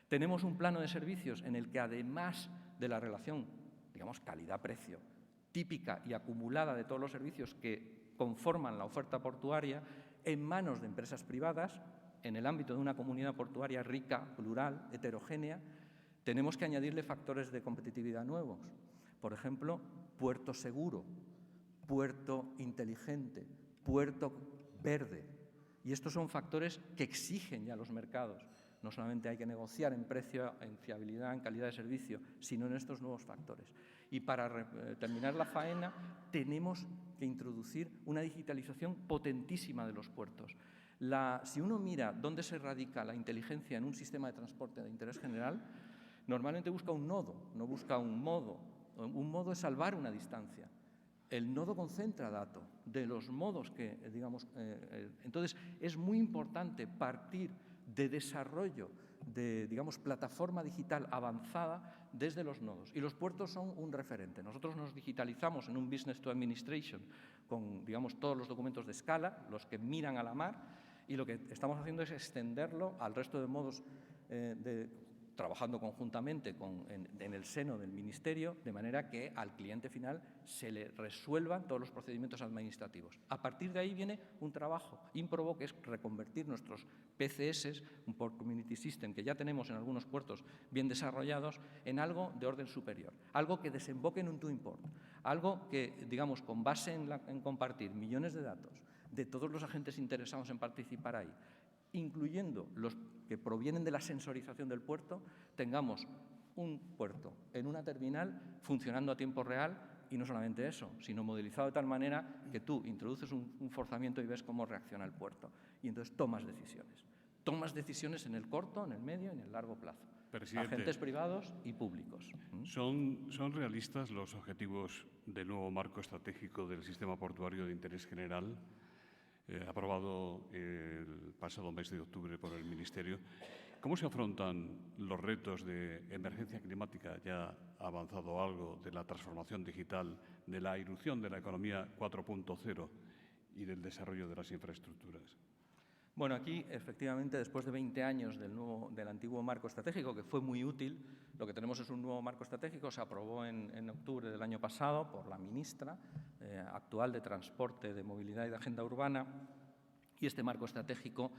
Speaker 3: Tenemos un plano de servicios en el que, además de la relación, digamos, calidad-precio, típica y acumulada de todos los servicios que conforman la oferta portuaria, en manos de empresas privadas, en el ámbito de una comunidad portuaria rica, plural, heterogénea, tenemos que añadirle factores de competitividad nuevos. Por ejemplo, puerto seguro, puerto inteligente, puerto verde. Y estos son factores que exigen ya los mercados. No solamente hay que negociar en precio, en fiabilidad, en calidad de servicio, sino en estos nuevos factores. Y para terminar la faena, tenemos que introducir una digitalización potentísima de los puertos. Si uno mira dónde se radica la inteligencia en un sistema de transporte de interés general, normalmente busca un nodo, no busca un modo. Un modo es salvar una distancia. el nodo concentra datos de los modos que, digamos, entonces es muy importante partir de desarrollo de, digamos, plataforma digital avanzada desde los nodos. Y los puertos son un referente. Nosotros nos digitalizamos en un Business to Administration con, digamos, todos los documentos de escala, los que miran a la mar, y lo que estamos haciendo es extenderlo al resto de modos trabajando conjuntamente en el seno del Ministerio, de manera que al cliente final se le resuelvan todos los procedimientos administrativos. A partir de ahí viene un trabajo ímprobo, que es reconvertir nuestros PCS, un Port Community System, que ya tenemos en algunos puertos bien desarrollados, en algo de orden superior, algo que desemboque en un to import, algo que, digamos, con base en compartir millones de datos de todos los agentes interesados en participar ahí, incluyendo los que provienen de la sensorización del puerto, tengamos un puerto en una terminal funcionando a tiempo real, y no solamente eso, sino modelizado de tal manera que tú introduces un forzamiento y ves cómo reacciona el puerto. Y entonces tomas decisiones. Tomas decisiones en el corto, en el medio y en el largo plazo.
Speaker 1: Presidente,
Speaker 3: agentes privados y públicos.
Speaker 1: ¿Son realistas los objetivos del nuevo marco estratégico del sistema portuario de interés general, aprobado el pasado mes de octubre por el Ministerio? ¿Cómo se afrontan los retos de emergencia climática? Ya ha avanzado algo de la transformación digital, de la irrupción de la economía 4.0 y del desarrollo de las infraestructuras.
Speaker 3: Bueno, aquí, efectivamente, después de 20 años del antiguo marco estratégico, que fue muy útil, lo que tenemos es un nuevo marco estratégico. Se aprobó en octubre del año pasado por la ministra actual de Transporte, de Movilidad y de Agenda Urbana, y este marco estratégico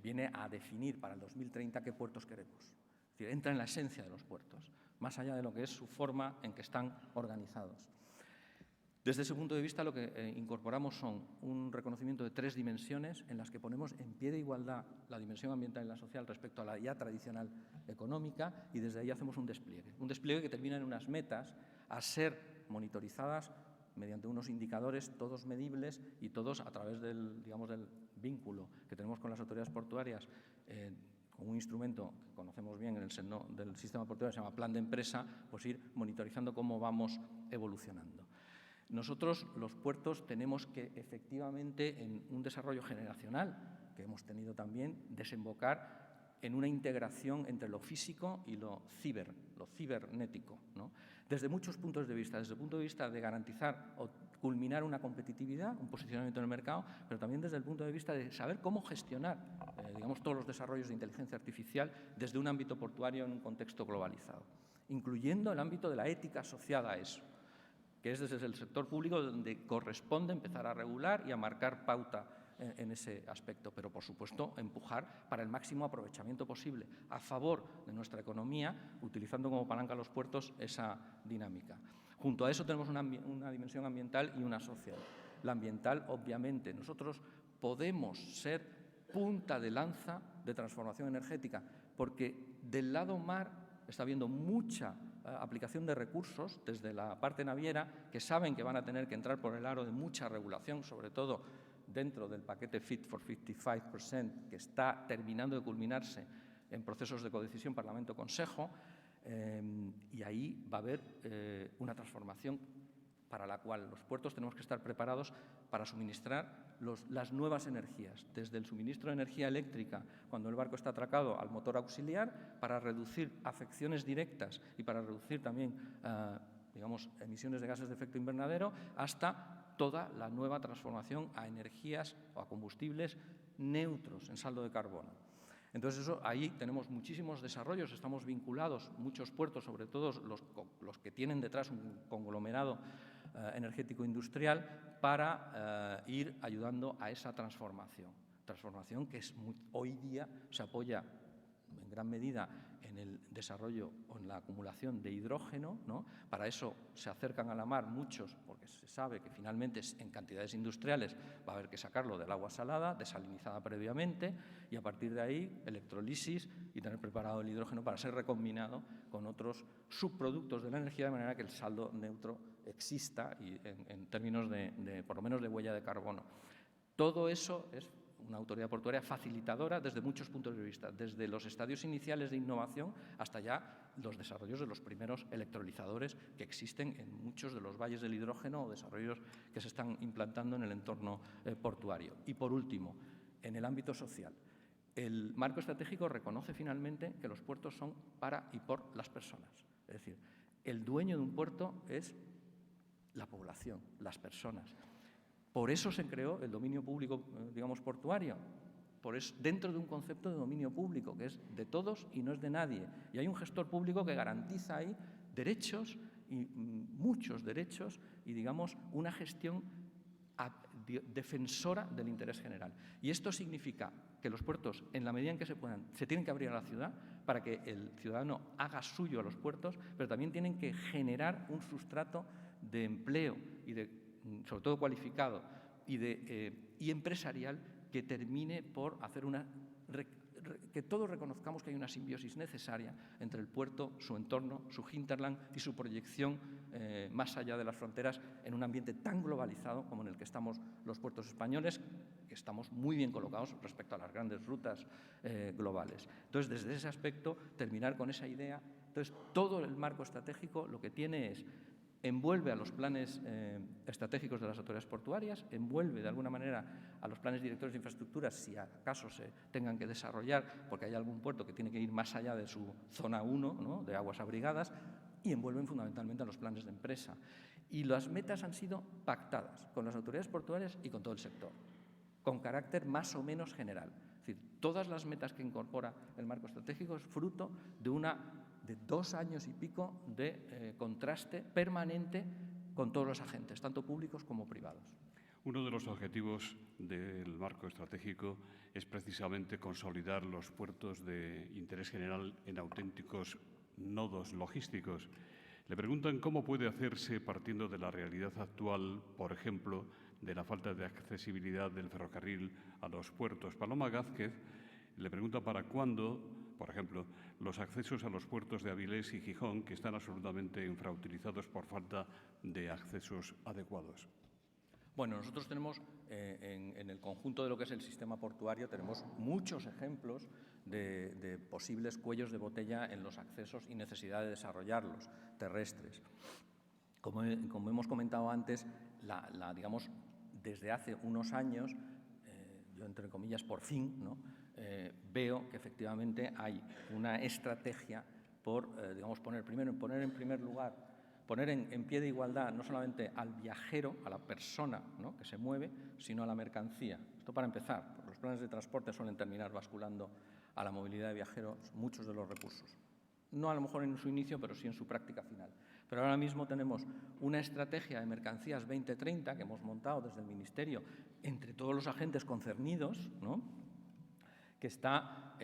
Speaker 3: viene a definir para el 2030 qué puertos queremos. Es decir, entra en la esencia de los puertos, más allá de lo que es su forma en que están organizados. Desde ese punto de vista, lo que incorporamos son un reconocimiento de 3 dimensiones en las que ponemos en pie de igualdad la dimensión ambiental y la social respecto a la ya tradicional económica, y desde ahí hacemos un despliegue que termina en unas metas a ser monitorizadas mediante unos indicadores, todos medibles y todos a través del, digamos, del vínculo que tenemos con las autoridades portuarias, con un instrumento que conocemos bien en el seno del sistema portuario, se llama Plan de Empresa, pues ir monitorizando cómo vamos evolucionando. Nosotros, los puertos, tenemos que, efectivamente, en un desarrollo generacional que hemos tenido también, desembocar en una integración entre lo físico y lo cibernético, ¿no? Desde muchos puntos de vista, desde el punto de vista de garantizar o culminar una competitividad, un posicionamiento en el mercado, pero también desde el punto de vista de saber cómo gestionar, digamos, todos los desarrollos de inteligencia artificial desde un ámbito portuario en un contexto globalizado, incluyendo el ámbito de la ética asociada a eso, que es desde el sector público donde corresponde empezar a regular y a marcar pauta en ese aspecto, pero, por supuesto, empujar para el máximo aprovechamiento posible a favor de nuestra economía, utilizando como palanca los puertos esa dinámica. Junto a eso tenemos una dimensión ambiental y una social. La ambiental, obviamente, nosotros podemos ser punta de lanza de transformación energética, porque del lado mar está habiendo mucha aplicación de recursos desde la parte naviera que saben que van a tener que entrar por el aro de mucha regulación, sobre todo dentro del paquete Fit for 55%, que está terminando de culminarse en procesos de codecisión Parlamento-Consejo, y ahí va a haber una transformación para la cual los puertos tenemos que estar preparados para suministrar las nuevas energías, desde el suministro de energía eléctrica cuando el barco está atracado al motor auxiliar, para reducir afecciones directas y para reducir también digamos, emisiones de gases de efecto invernadero, hasta toda la nueva transformación a energías o a combustibles neutros en saldo de carbono. Entonces, ahí tenemos muchísimos desarrollos, estamos vinculados, muchos puertos, sobre todo los que tienen detrás un conglomerado energético industrial, para ir ayudando a esa transformación que hoy día se apoya en gran medida en el desarrollo o en la acumulación de hidrógeno, ¿no? Para eso se acercan a la mar muchos, porque se sabe que finalmente en cantidades industriales va a haber que sacarlo del agua salada, desalinizada previamente, y a partir de ahí electrolisis y tener preparado el hidrógeno para ser recombinado con otros subproductos de la energía, de manera que el saldo neutro exista y en términos por lo menos de huella de carbono. Todo eso es una autoridad portuaria facilitadora desde muchos puntos de vista, desde los estadios iniciales de innovación hasta ya los desarrollos de los primeros electrolizadores que existen en muchos de los valles del hidrógeno o desarrollos que se están implantando en el entorno portuario. Y, por último, en el ámbito social, el marco estratégico reconoce finalmente que los puertos son para y por las personas. Es decir, el dueño de un puerto es la población, las personas. Por eso se creó el dominio público, digamos, portuario, dentro de un concepto de dominio público, que es de todos y no es de nadie. Y hay un gestor público que garantiza ahí derechos, y muchos derechos, y, digamos, una gestión defensora del interés general. Y esto significa que los puertos, en la medida en que se puedan, se tienen que abrir a la ciudad para que el ciudadano haga suyo a los puertos, pero también tienen que generar un sustrato de empleo y sobre todo cualificado y empresarial, que termine por hacer que todos reconozcamos que hay una simbiosis necesaria entre el puerto, su entorno, su hinterland y su proyección más allá de las fronteras en un ambiente tan globalizado como en el que estamos los puertos españoles, que estamos muy bien colocados respecto a las grandes rutas globales. Entonces, desde ese aspecto, terminar con esa idea. Entonces, todo el marco estratégico lo que tiene es envuelve a los planes estratégicos de las autoridades portuarias, envuelve de alguna manera a los planes directores de infraestructuras si acaso se tengan que desarrollar porque hay algún puerto que tiene que ir más allá de su zona 1, ¿no?, de aguas abrigadas, y envuelven fundamentalmente a los planes de empresa. Y las metas han sido pactadas con las autoridades portuarias y con todo el sector, con carácter más o menos general. Es decir, todas las metas que incorpora el marco estratégico es fruto de 2 años y pico de contraste permanente con todos los agentes, tanto públicos como privados.
Speaker 1: Uno de los objetivos del marco estratégico es precisamente consolidar los puertos de interés general en auténticos nodos logísticos. Le preguntan cómo puede hacerse partiendo de la realidad actual, por ejemplo, de la falta de accesibilidad del ferrocarril a los puertos. Paloma Gázquez le pregunta para cuándo, por ejemplo, los accesos a los puertos de Avilés y Gijón, que están absolutamente infrautilizados por falta de accesos adecuados.
Speaker 3: Bueno, nosotros tenemos, en el conjunto de lo que es el sistema portuario, tenemos muchos ejemplos de posibles cuellos de botella en los accesos y necesidad de desarrollarlos, terrestres. Como hemos comentado antes, digamos, desde hace unos años, yo entre comillas, por fin, ¿no?, veo que efectivamente hay una estrategia por, digamos, poner en primer lugar, poner en pie de igualdad no solamente al viajero, a la persona, ¿no?, que se mueve, sino a la mercancía. Esto para empezar, porque los planes de transporte suelen terminar basculando a la movilidad de viajeros muchos de los recursos. No a lo mejor en su inicio, pero sí en su práctica final. Pero ahora mismo tenemos una estrategia de mercancías 2030 que hemos montado desde el Ministerio entre todos los agentes concernidos, ¿no?, que está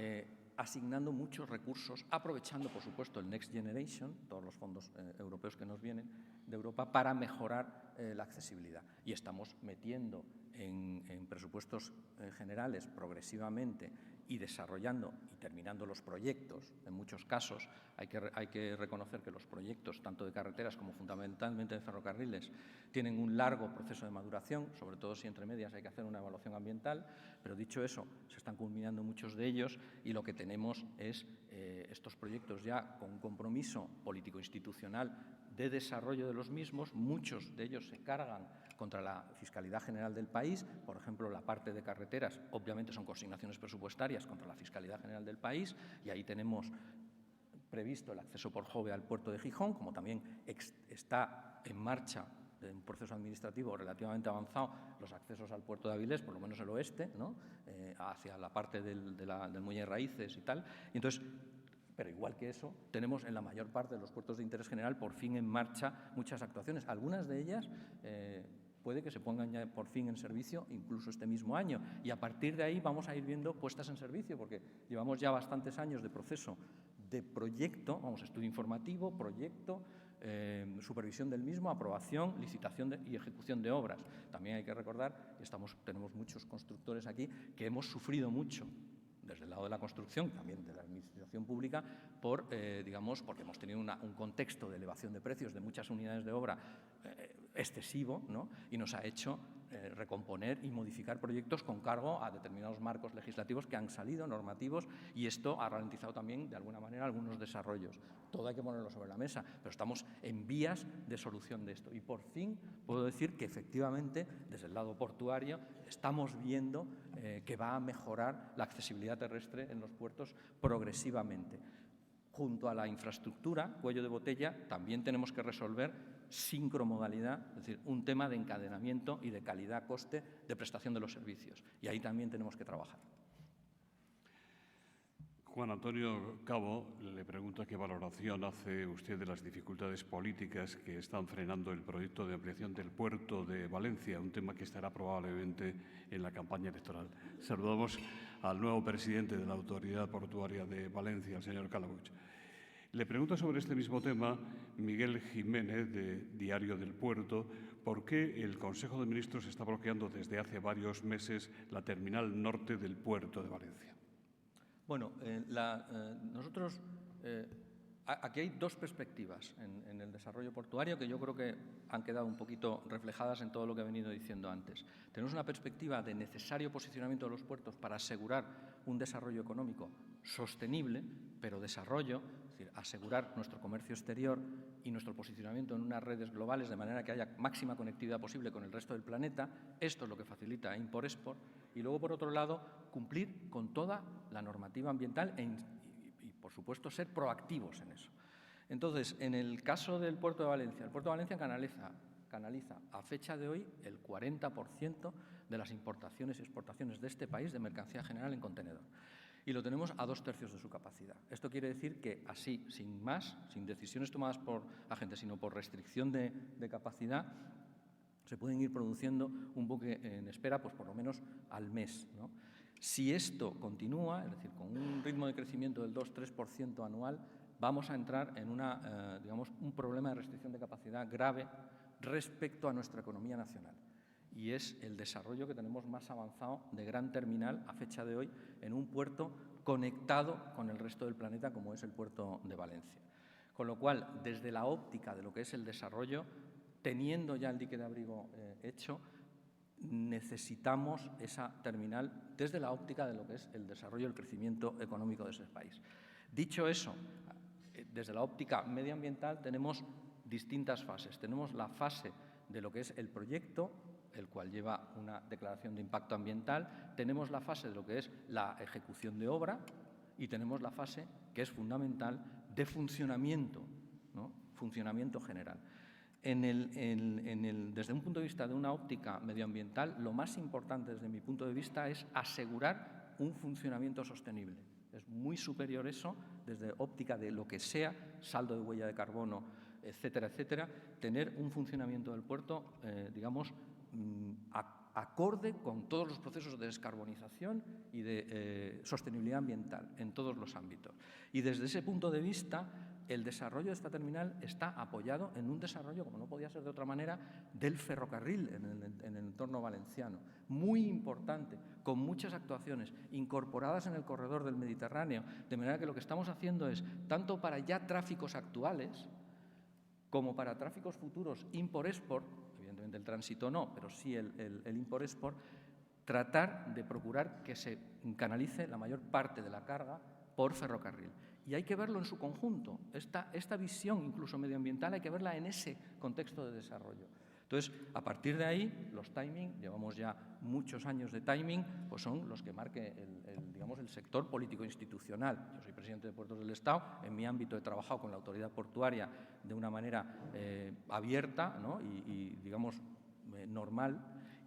Speaker 3: asignando muchos recursos, aprovechando, por supuesto, el Next Generation, todos los fondos europeos que nos vienen de Europa, para mejorar la accesibilidad. Y estamos metiendo en presupuestos generales progresivamente y desarrollando y terminando los proyectos. En muchos casos hay que reconocer que los proyectos, tanto de carreteras como fundamentalmente de ferrocarriles, tienen un largo proceso de maduración, sobre todo si entre medias hay que hacer una evaluación ambiental, pero dicho eso, se están culminando muchos de ellos y lo que tenemos es estos proyectos ya con un compromiso político-institucional de desarrollo de los mismos. Muchos de ellos se cargan contra la Fiscalidad General del país. Por ejemplo, la parte de carreteras, obviamente son consignaciones presupuestarias contra la Fiscalidad General del país, y ahí tenemos previsto el acceso por Jove al puerto de Gijón, como también está en marcha de un proceso administrativo relativamente avanzado los accesos al puerto de Avilés, por lo menos el oeste, ¿no?, hacia la parte del muelle de raíces y tal. Y entonces, pero igual que eso, tenemos en la mayor parte de los puertos de interés general por fin en marcha muchas actuaciones. Algunas de ellas puede que se pongan ya por fin en servicio incluso este mismo año. Y a partir de ahí vamos a ir viendo puestas en servicio, porque llevamos ya bastantes años de proceso de proyecto, estudio informativo, proyecto, supervisión del mismo, aprobación, licitación y ejecución de obras. También hay que recordar, tenemos muchos constructores aquí que hemos sufrido mucho desde el lado de la construcción, también de la administración pública, digamos, porque hemos tenido un contexto de elevación de precios de muchas unidades de obra excesivo, ¿no?, y nos ha hecho recomponer y modificar proyectos con cargo a determinados marcos legislativos que han salido, normativos, y esto ha ralentizado también, de alguna manera, algunos desarrollos. Todo hay que ponerlo sobre la mesa, pero estamos en vías de solución de esto. Y por fin puedo decir que, efectivamente, desde el lado portuario, estamos viendo que va a mejorar la accesibilidad terrestre en los puertos progresivamente. Junto a la infraestructura, cuello de botella, también tenemos que resolver sincromodalidad, es decir, un tema de encadenamiento y de calidad-coste de prestación de los servicios. Y ahí también tenemos que trabajar.
Speaker 1: Juan Antonio Cabo le pregunta qué valoración hace usted de las dificultades políticas que están frenando el proyecto de ampliación del puerto de Valencia, un tema que estará probablemente en la campaña electoral. Saludamos al nuevo presidente de la Autoridad Portuaria de Valencia, el señor Calabuig. Le pregunta sobre este mismo tema Miguel Jiménez, de Diario del Puerto, por qué el Consejo de Ministros está bloqueando desde hace varios meses la terminal norte del puerto de Valencia.
Speaker 3: Bueno, nosotros aquí hay dos perspectivas en el desarrollo portuario que yo creo que han quedado un poquito reflejadas en todo lo que he venido diciendo antes. Tenemos una perspectiva de necesario posicionamiento de los puertos para asegurar un desarrollo económico sostenible, pero desarrollo, es decir, asegurar nuestro comercio exterior y nuestro posicionamiento en unas redes globales de manera que haya máxima conectividad posible con el resto del planeta. Esto es lo que facilita Import-Export. Y luego, por otro lado, cumplir con toda la normativa ambiental y, por supuesto, ser proactivos en eso. Entonces, en el caso del puerto de Valencia, el puerto de Valencia canaliza a fecha de hoy el 40% de las importaciones y exportaciones de este país de mercancía general en contenedor. Y lo tenemos a 2/3 de su capacidad. Esto quiere decir que así, sin más, sin decisiones tomadas por agentes, sino por restricción de capacidad, se pueden ir produciendo un buque en espera, pues por lo menos al mes, ¿no? Si esto continúa, es decir, con un ritmo de crecimiento del 2-3% anual, vamos a entrar en un problema de restricción de capacidad grave respecto a nuestra economía nacional. Y es el desarrollo que tenemos más avanzado de gran terminal a fecha de hoy en un puerto conectado con el resto del planeta, como es el puerto de Valencia. Con lo cual, desde la óptica de lo que es el desarrollo, teniendo ya el dique de abrigo hecho, necesitamos esa terminal desde la óptica de lo que es el desarrollo y el crecimiento económico de ese país. Dicho eso, desde la óptica medioambiental tenemos distintas fases. Tenemos la fase de lo que es el proyecto, el cual lleva una declaración de impacto ambiental. Tenemos la fase de lo que es la ejecución de obra y tenemos la fase, que es fundamental, de funcionamiento, ¿no? Funcionamiento general. Desde un punto de vista de una óptica medioambiental, lo más importante desde mi punto de vista es asegurar un funcionamiento sostenible. Es muy superior eso, desde óptica de lo que sea, saldo de huella de carbono, etcétera, etcétera, tener un funcionamiento del puerto, acorde con todos los procesos de descarbonización y de sostenibilidad ambiental en todos los ámbitos. Y desde ese punto de vista, el desarrollo de esta terminal está apoyado en un desarrollo, como no podía ser de otra manera, del ferrocarril en el entorno valenciano. Muy importante, con muchas actuaciones incorporadas en el corredor del Mediterráneo, de manera que lo que estamos haciendo es, tanto para ya tráficos actuales, como para tráficos futuros import-export, evidentemente el tránsito no, pero sí el import-export, tratar de procurar que se canalice la mayor parte de la carga por ferrocarril. Y hay que verlo en su conjunto. Esta visión, incluso medioambiental, hay que verla en ese contexto de desarrollo. Entonces, a partir de ahí, los timing, llevamos ya muchos años de timing, pues son los que marque el sector político-institucional. Yo soy presidente de Puertos del Estado, en mi ámbito he trabajado con la autoridad portuaria de una manera abierta, ¿no? y normal,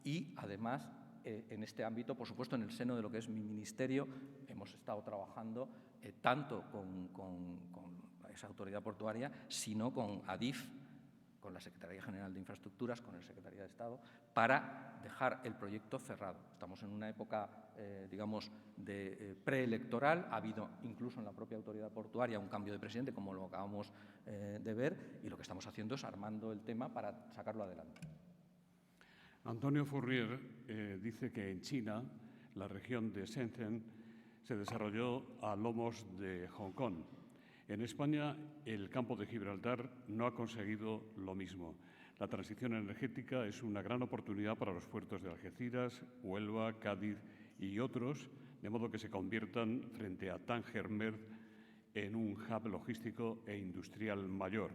Speaker 3: y además en este ámbito, por supuesto, en el seno de lo que es mi ministerio, hemos estado trabajando tanto con esa autoridad portuaria, sino con ADIF, con la Secretaría General de Infraestructuras, con el Secretaría de Estado, para dejar el proyecto cerrado. Estamos en una época, de preelectoral. Ha habido incluso en la propia autoridad portuaria un cambio de presidente, como lo acabamos de ver, y lo que estamos haciendo es armando el tema para sacarlo adelante.
Speaker 1: Antonio Fourrier dice que en China, la región de Shenzhen se desarrolló a lomos de Hong Kong. En España, el campo de Gibraltar no ha conseguido lo mismo. La transición energética es una gran oportunidad para los puertos de Algeciras, Huelva, Cádiz y otros, de modo que se conviertan frente a Tánger-Med en un hub logístico e industrial mayor.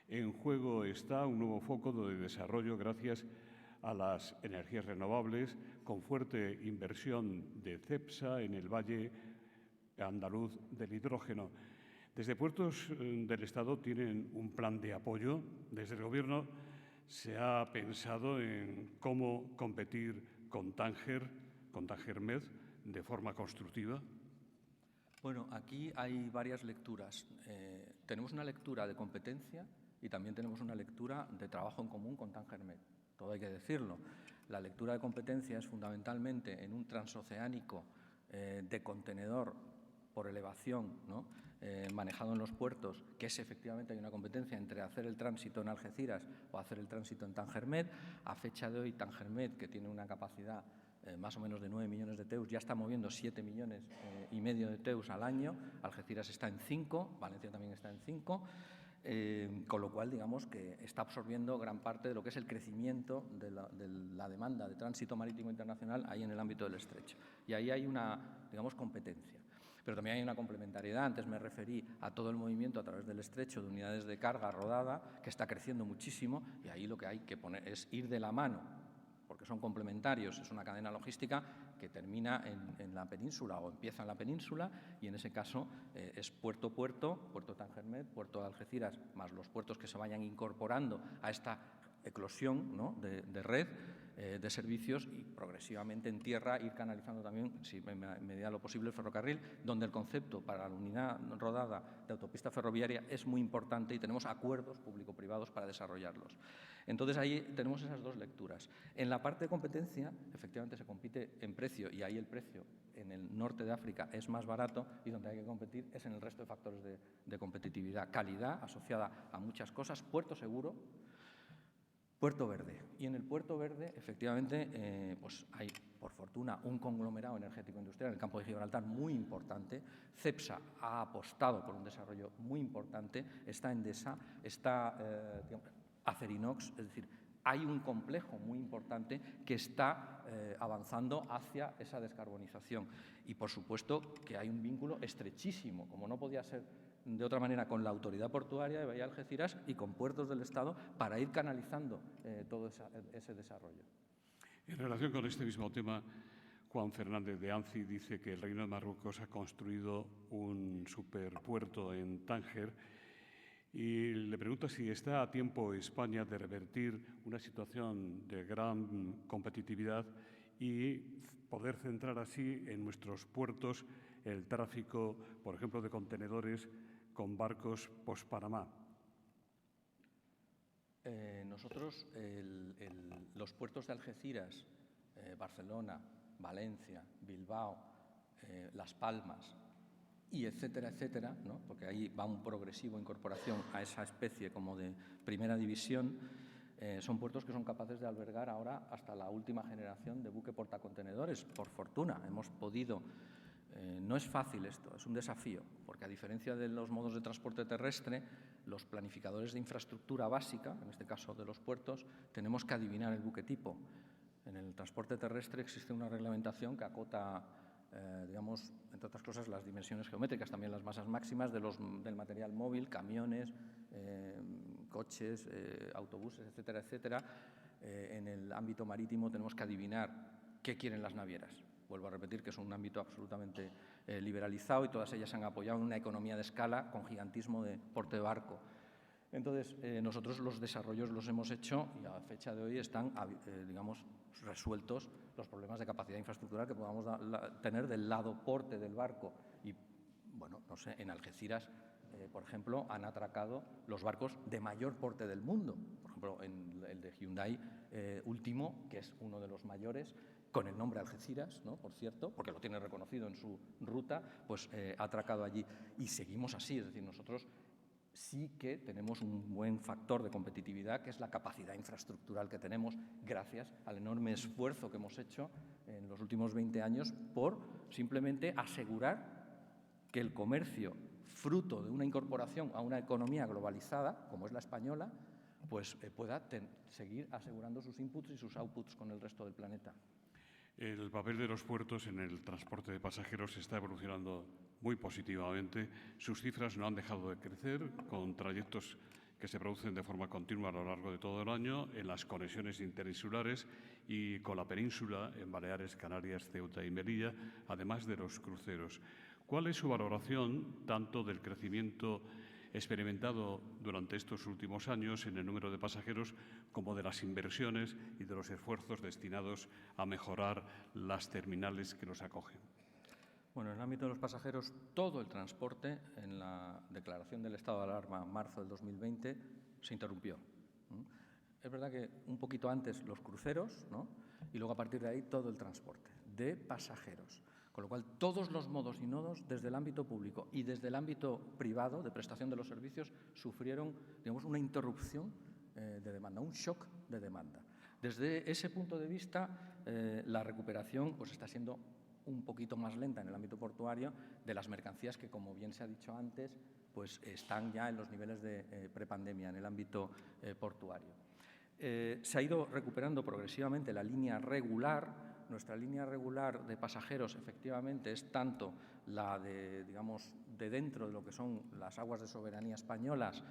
Speaker 1: En juego está un nuevo foco de desarrollo gracias a las energías renovables, con fuerte inversión de Cepsa en el Valle Andaluz del hidrógeno. Desde Puertos del Estado tienen un plan de apoyo. Desde el Gobierno se ha pensado en cómo competir con Tánger-Med, de forma constructiva.
Speaker 3: Bueno, aquí hay varias lecturas. Tenemos una lectura de competencia y también tenemos una lectura de trabajo en común con Tánger-Med. Todo hay que decirlo. La lectura de competencia es fundamentalmente en un transoceánico de contenedor por elevación, ¿no? Manejado en los puertos, que es efectivamente hay una competencia entre hacer el tránsito en Algeciras o hacer el tránsito en Tánger-Med. A fecha de hoy, Tánger-Med, que tiene una capacidad más o menos de 9 millones de TEUs, ya está moviendo 7,5 millones de TEUs al año. Algeciras está en 5, Valencia también está en 5. Con lo cual, digamos que está absorbiendo gran parte de lo que es el crecimiento de la demanda de tránsito marítimo internacional ahí en el ámbito del estrecho. Y ahí hay una, digamos, competencia. Pero también hay una complementariedad. Antes me referí a todo el movimiento a través del estrecho de unidades de carga rodada, que está creciendo muchísimo, y ahí lo que hay que poner es ir de la mano, porque son complementarios. Es una cadena logística que termina en la península o empieza en la península, y en ese caso es puerto-puerto, puerto Tánger-Med, puerto de Algeciras, más los puertos que se vayan incorporando a esta eclosión, ¿no?, de red de servicios, y progresivamente en tierra ir canalizando también, si en medida de lo posible, el ferrocarril, donde el concepto para la unidad rodada de autopista ferroviaria es muy importante y tenemos acuerdos público-privados para desarrollarlos. Entonces, ahí tenemos esas dos lecturas. En la parte de competencia, efectivamente, se compite en precio, y ahí el precio en el norte de África es más barato, y donde hay que competir es en el resto de factores de competitividad. Calidad asociada a muchas cosas, puerto seguro, puerto verde. Y en el puerto verde, efectivamente, pues hay, por fortuna, un conglomerado energético industrial en el campo de Gibraltar muy importante. Cepsa ha apostado por un desarrollo muy importante. Está Endesa, está Acerinox, es decir, hay un complejo muy importante que está avanzando hacia esa descarbonización. Y, por supuesto, que hay un vínculo estrechísimo, como no podía ser de otra manera, con la Autoridad Portuaria de Bahía de Algeciras y con Puertos del Estado, para ir canalizando todo ese desarrollo.
Speaker 1: En relación con este mismo tema, Juan Fernández de Anzi dice que el Reino de Marruecos ha construido un superpuerto en Tánger, y le pregunta si está a tiempo España de revertir una situación de gran competitividad y poder centrar así en nuestros puertos el tráfico, por ejemplo, de contenedores con barcos post-Panamá.
Speaker 3: Nosotros, los puertos de Algeciras, Barcelona, Valencia, Bilbao, Las Palmas y etcétera, ¿no?, porque ahí va un progresivo incorporación a esa especie como de primera división, son puertos que son capaces de albergar ahora hasta la última generación de buque portacontenedores. Por fortuna hemos podido. No es fácil esto, es un desafío, porque a diferencia de los modos de transporte terrestre, los planificadores de infraestructura básica, en este caso de los puertos, tenemos que adivinar el buque tipo. En el transporte terrestre existe una reglamentación que acota, digamos, entre otras cosas, las dimensiones geométricas, también las masas máximas del material móvil, camiones, coches, autobuses, etcétera, etcétera. En el ámbito marítimo tenemos que adivinar qué quieren las navieras. Vuelvo a repetir que es un ámbito absolutamente liberalizado, y todas ellas han apoyado en una economía de escala con gigantismo de porte de barco. Entonces, nosotros los desarrollos los hemos hecho, y a fecha de hoy están, digamos, resueltos los problemas de capacidad infraestructural que podamos tener del lado porte del barco. Y, bueno, no sé, en Algeciras, por ejemplo, han atracado los barcos de mayor porte del mundo. Por ejemplo, en el de Hyundai último, que es uno de los mayores, con el nombre Algeciras, ¿no?, por cierto, porque lo tiene reconocido en su ruta, pues ha atracado allí. Y seguimos así, es decir, nosotros sí que tenemos un buen factor de competitividad, que es la capacidad infraestructural que tenemos, gracias al enorme esfuerzo que hemos hecho en los últimos 20 años por simplemente asegurar que el comercio, fruto de una incorporación a una economía globalizada, como es la española, pues pueda seguir asegurando sus inputs y sus outputs con el resto del planeta.
Speaker 1: El papel de los puertos en el transporte de pasajeros está evolucionando muy positivamente. Sus cifras no han dejado de crecer, con trayectos que se producen de forma continua a lo largo de todo el año en las conexiones interinsulares y con la península, en Baleares, Canarias, Ceuta y Melilla, además de los cruceros. ¿Cuál es su valoración tanto del crecimiento experimentado durante estos últimos años en el número de pasajeros como de las inversiones y de los esfuerzos destinados a mejorar las terminales que los acogen?
Speaker 3: Bueno, en el ámbito de los pasajeros, todo el transporte, en la declaración del estado de alarma en marzo del 2020, se interrumpió. Es verdad que un poquito antes los cruceros, ¿no? Y luego a partir de ahí todo el transporte de pasajeros. Con lo cual, todos los modos y nodos, desde el ámbito público y desde el ámbito privado de prestación de los servicios, sufrieron, digamos, una interrupción de demanda, un shock de demanda. Desde ese punto de vista, la recuperación pues, está siendo un poquito más lenta en el ámbito portuario de las mercancías que, como bien se ha dicho antes, pues están ya en los niveles de prepandemia en el ámbito portuario. Se ha ido recuperando progresivamente la línea regular. Nuestra línea regular de pasajeros, efectivamente, es tanto la de, digamos, de dentro de lo que son las aguas de soberanía españolas,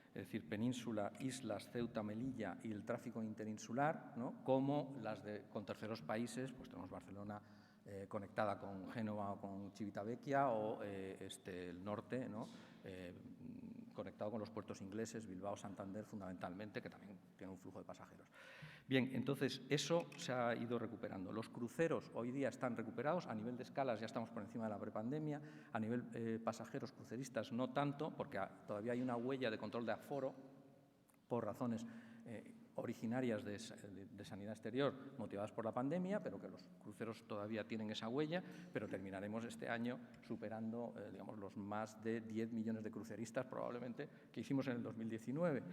Speaker 3: es decir, península, islas, Ceuta, Melilla y el tráfico interinsular, ¿no? Como las con terceros países, pues tenemos Barcelona conectada con Génova o con Civitavecchia o el norte, ¿no? Conectado con los puertos ingleses, Bilbao, Santander, fundamentalmente, que también tiene un flujo de pasajeros. Bien, entonces, eso se ha ido recuperando. Los cruceros hoy día están recuperados. A nivel de escalas ya estamos por encima de la prepandemia. A nivel pasajeros cruceristas no tanto, porque todavía hay una huella de control de aforo por razones originarias de sanidad exterior motivadas por la pandemia, pero que los cruceros todavía tienen esa huella, pero terminaremos este año superando digamos, los más de 10 millones de cruceristas probablemente que hicimos en el 2019.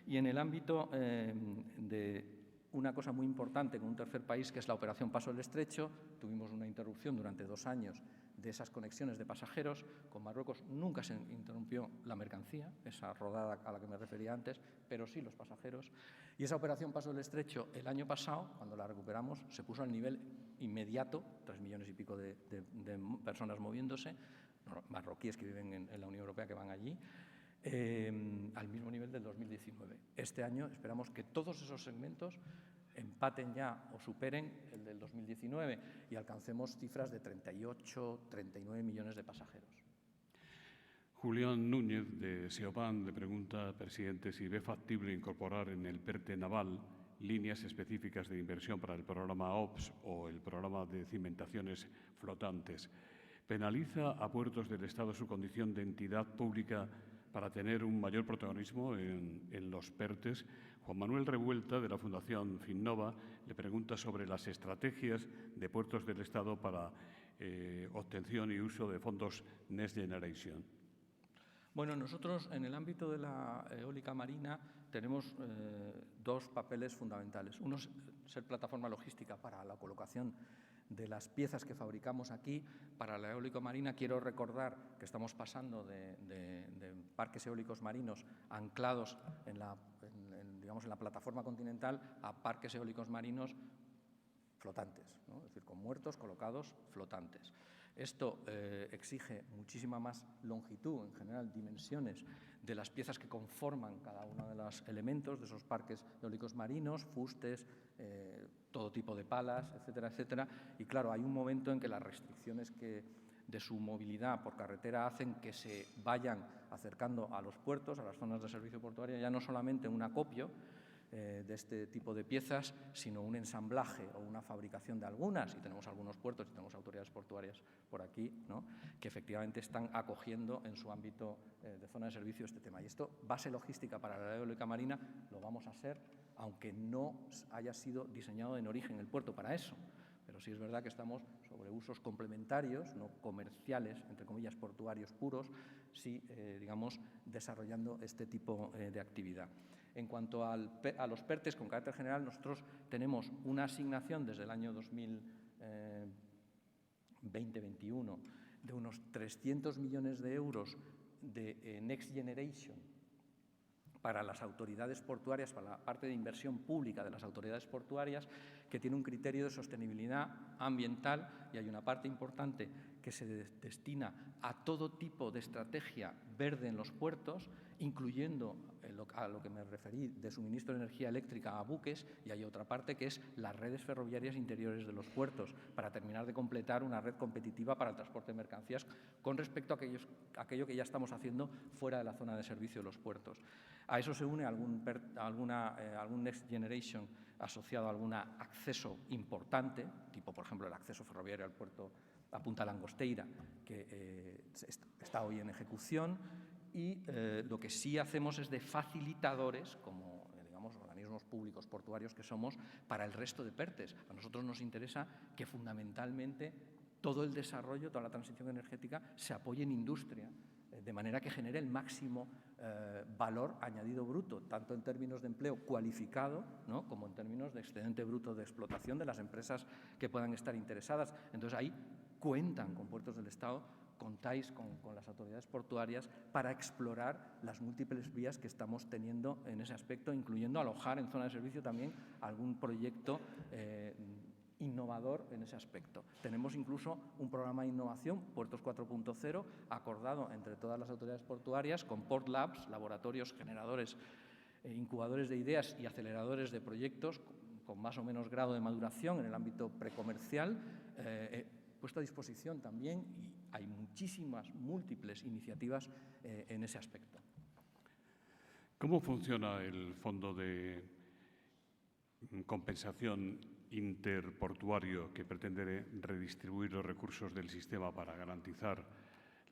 Speaker 3: Y en el ámbito de una cosa muy importante con un tercer país, que es la operación Paso del Estrecho, tuvimos una interrupción durante 2 años de esas conexiones de pasajeros. Con Marruecos nunca se interrumpió la mercancía, esa rodada a la que me refería antes, pero sí los pasajeros. Y esa operación Paso del Estrecho, el año pasado, cuando la recuperamos, se puso al nivel inmediato, 3 millones y pico de personas moviéndose, marroquíes que viven en la Unión Europea que van allí, al mismo nivel del 2019. Este año esperamos que todos esos segmentos empaten ya o superen el del 2019 y alcancemos cifras de 38, 39 millones de pasajeros.
Speaker 1: Julián Núñez, de SEOPAN, le pregunta al presidente si ve factible incorporar en el PERTE naval líneas específicas de inversión para el programa OPS o el programa de cimentaciones flotantes. ¿Penaliza a puertos del Estado su condición de entidad pública para tener un mayor protagonismo en los PERTES? Juan Manuel Revuelta, de la Fundación Finnova, le pregunta sobre las estrategias de puertos del Estado para obtención y uso de fondos Next Generation.
Speaker 3: Bueno, nosotros en el ámbito de la eólica marina tenemos 2 papeles fundamentales. Uno es ser plataforma logística para la colocación de las piezas que fabricamos aquí. Para la eólica marina quiero recordar que estamos pasando de parques eólicos marinos anclados en la plataforma continental a parques eólicos marinos flotantes, ¿no? Es decir, con muertos colocados flotantes. Esto exige muchísima más longitud, en general dimensiones, de las piezas que conforman cada uno de los elementos de esos parques eólicos marinos, fustes, todo tipo de palas, etcétera, etcétera. Y claro, hay un momento en que las restricciones de su movilidad por carretera hacen que se vayan acercando a los puertos, a las zonas de servicio portuario, ya no solamente un acopio de este tipo de piezas, sino un ensamblaje o una fabricación de algunas, y tenemos algunos puertos y tenemos autoridades portuarias por aquí, ¿no?, que efectivamente están acogiendo en su ámbito de zona de servicio este tema. Y esto, base logística para la eólica marina, lo vamos a ser, aunque no haya sido diseñado en origen el puerto para eso. Pero sí es verdad que estamos sobre usos complementarios, no comerciales, entre comillas, portuarios puros, sí, digamos, desarrollando este tipo de actividad. En cuanto a los PERTES con carácter general, nosotros tenemos una asignación desde el año 2020-21 de unos 300 millones de euros de Next Generation para las autoridades portuarias, para la parte de inversión pública de las autoridades portuarias, que tiene un criterio de sostenibilidad ambiental, y hay una parte importante que se destina a todo tipo de estrategia verde en los puertos, incluyendo a lo que me referí de suministro de energía eléctrica a buques, y hay otra parte que es las redes ferroviarias interiores de los puertos, para terminar de completar una red competitiva para el transporte de mercancías con respecto a aquello que ya estamos haciendo fuera de la zona de servicio de los puertos. A eso se une algún Next Generation asociado a algún acceso importante, tipo, por ejemplo, el acceso ferroviario al puerto a Punta Langosteira, que está hoy en ejecución, y lo que sí hacemos es de facilitadores, como digamos, organismos públicos portuarios que somos, para el resto de PERTEs. A nosotros nos interesa que fundamentalmente todo el desarrollo, toda la transición energética se apoye en industria, de manera que genere el máximo valor añadido bruto, tanto en términos de empleo cualificado, ¿no?, como en términos de excedente bruto de explotación de las empresas que puedan estar interesadas. Entonces, ahí cuentan con Puertos del Estado, contáis con las autoridades portuarias para explorar las múltiples vías que estamos teniendo en ese aspecto, incluyendo alojar en zona de servicio también algún proyecto innovador en ese aspecto. Tenemos incluso un programa de innovación, Puertos 4.0, acordado entre todas las autoridades portuarias con Port Labs, laboratorios generadores, incubadores de ideas y aceleradores de proyectos con más o menos grado de maduración en el ámbito precomercial, puesto a disposición también, y hay muchísimas, múltiples iniciativas en ese aspecto.
Speaker 1: ¿Cómo funciona el Fondo de Compensación Interportuario que pretende redistribuir los recursos del sistema para garantizar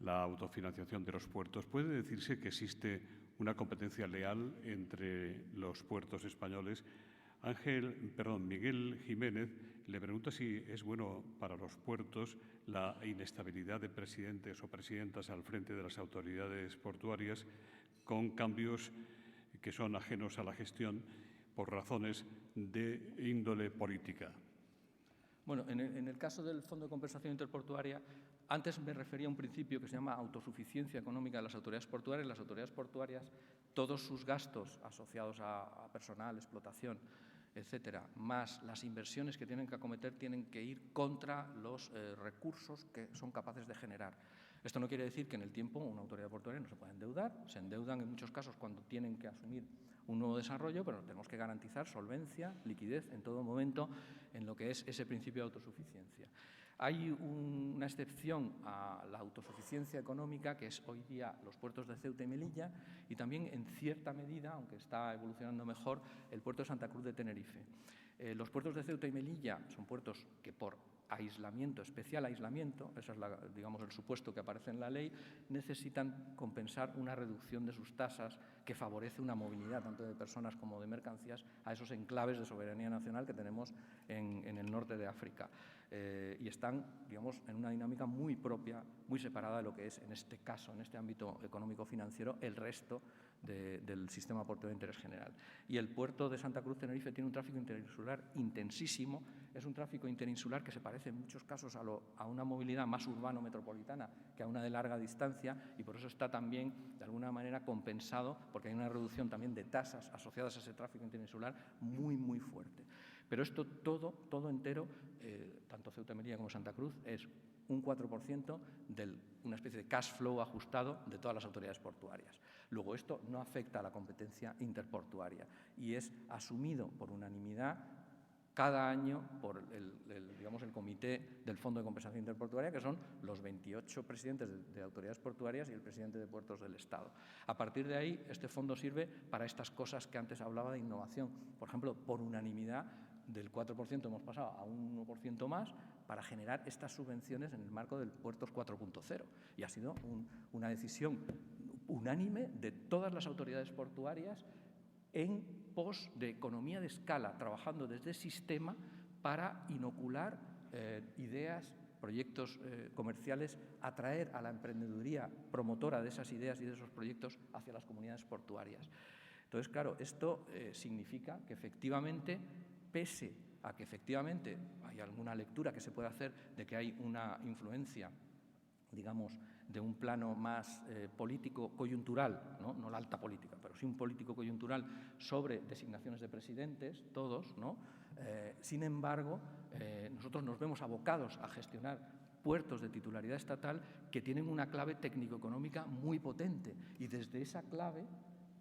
Speaker 1: la autofinanciación de los puertos? ¿Puede decirse que existe una competencia leal entre los puertos españoles? Miguel Jiménez le pregunta si es bueno para los puertos la inestabilidad de presidentes o presidentas al frente de las autoridades portuarias con cambios que son ajenos a la gestión por razones de índole política.
Speaker 3: Bueno, en el caso del Fondo de Compensación Interportuaria, antes me refería a un principio que se llama autosuficiencia económica de las autoridades portuarias. Las autoridades portuarias, todos sus gastos asociados a personal, explotación, etcétera, más las inversiones que tienen que acometer, tienen que ir contra los recursos que son capaces de generar. Esto no quiere decir que en el tiempo una autoridad portuaria no se pueda endeudar. Se endeudan en muchos casos cuando tienen que asumir un nuevo desarrollo, pero tenemos que garantizar solvencia, liquidez en todo momento en lo que es ese principio de autosuficiencia. Hay una excepción a la autosuficiencia económica, que es hoy día los puertos de Ceuta y Melilla, y también, en cierta medida, aunque está evolucionando mejor, el puerto de Santa Cruz de Tenerife. Los puertos de Ceuta y Melilla son puertos que por aislamiento, especial aislamiento, ese es digamos, el supuesto que aparece en la ley, necesitan compensar una reducción de sus tasas que favorece una movilidad tanto de personas como de mercancías a esos enclaves de soberanía nacional que tenemos en el norte de África. Y están, digamos, en una dinámica muy propia, muy separada de lo que es, en este caso, en este ámbito económico-financiero, el resto del sistema portuario de interés general. Y el puerto de Santa Cruz Tenerife tiene un tráfico interinsular intensísimo. Es un tráfico interinsular que se parece en muchos casos a una movilidad más urbano-metropolitana que a una de larga distancia, y por eso está también, de alguna manera, compensado, porque hay una reducción también de tasas asociadas a ese tráfico interinsular muy, muy fuerte. Pero esto todo entero, tanto Ceuta y Melilla como Santa Cruz, es un 4% de una especie de cash flow ajustado de todas las autoridades portuarias. Luego, esto no afecta a la competencia interportuaria y es asumido por unanimidad cada año por el comité del Fondo de Compensación Interportuaria, que son los 28 presidentes de autoridades portuarias y el presidente de Puertos del Estado. A partir de ahí, este fondo sirve para estas cosas que antes hablaba de innovación. Por ejemplo, por unanimidad, del 4% hemos pasado a un 1% más para generar estas subvenciones en el marco del Puertos 4.0. Y ha sido una decisión unánime de todas las autoridades portuarias en pos de economía de escala, trabajando desde el sistema para inocular ideas, proyectos comerciales, atraer a la emprendeduría promotora de esas ideas y de esos proyectos hacia las comunidades portuarias. Entonces, claro, esto significa que efectivamente, pese a que efectivamente hay alguna lectura que se puede hacer de que hay una influencia digamos, de un plano más político coyuntural, ¿no? La alta política, pero sí un político coyuntural sobre designaciones de presidentes, todos, ¿no? Sin embargo, nosotros nos vemos abocados a gestionar puertos de titularidad estatal que tienen una clave técnico-económica muy potente, y desde esa clave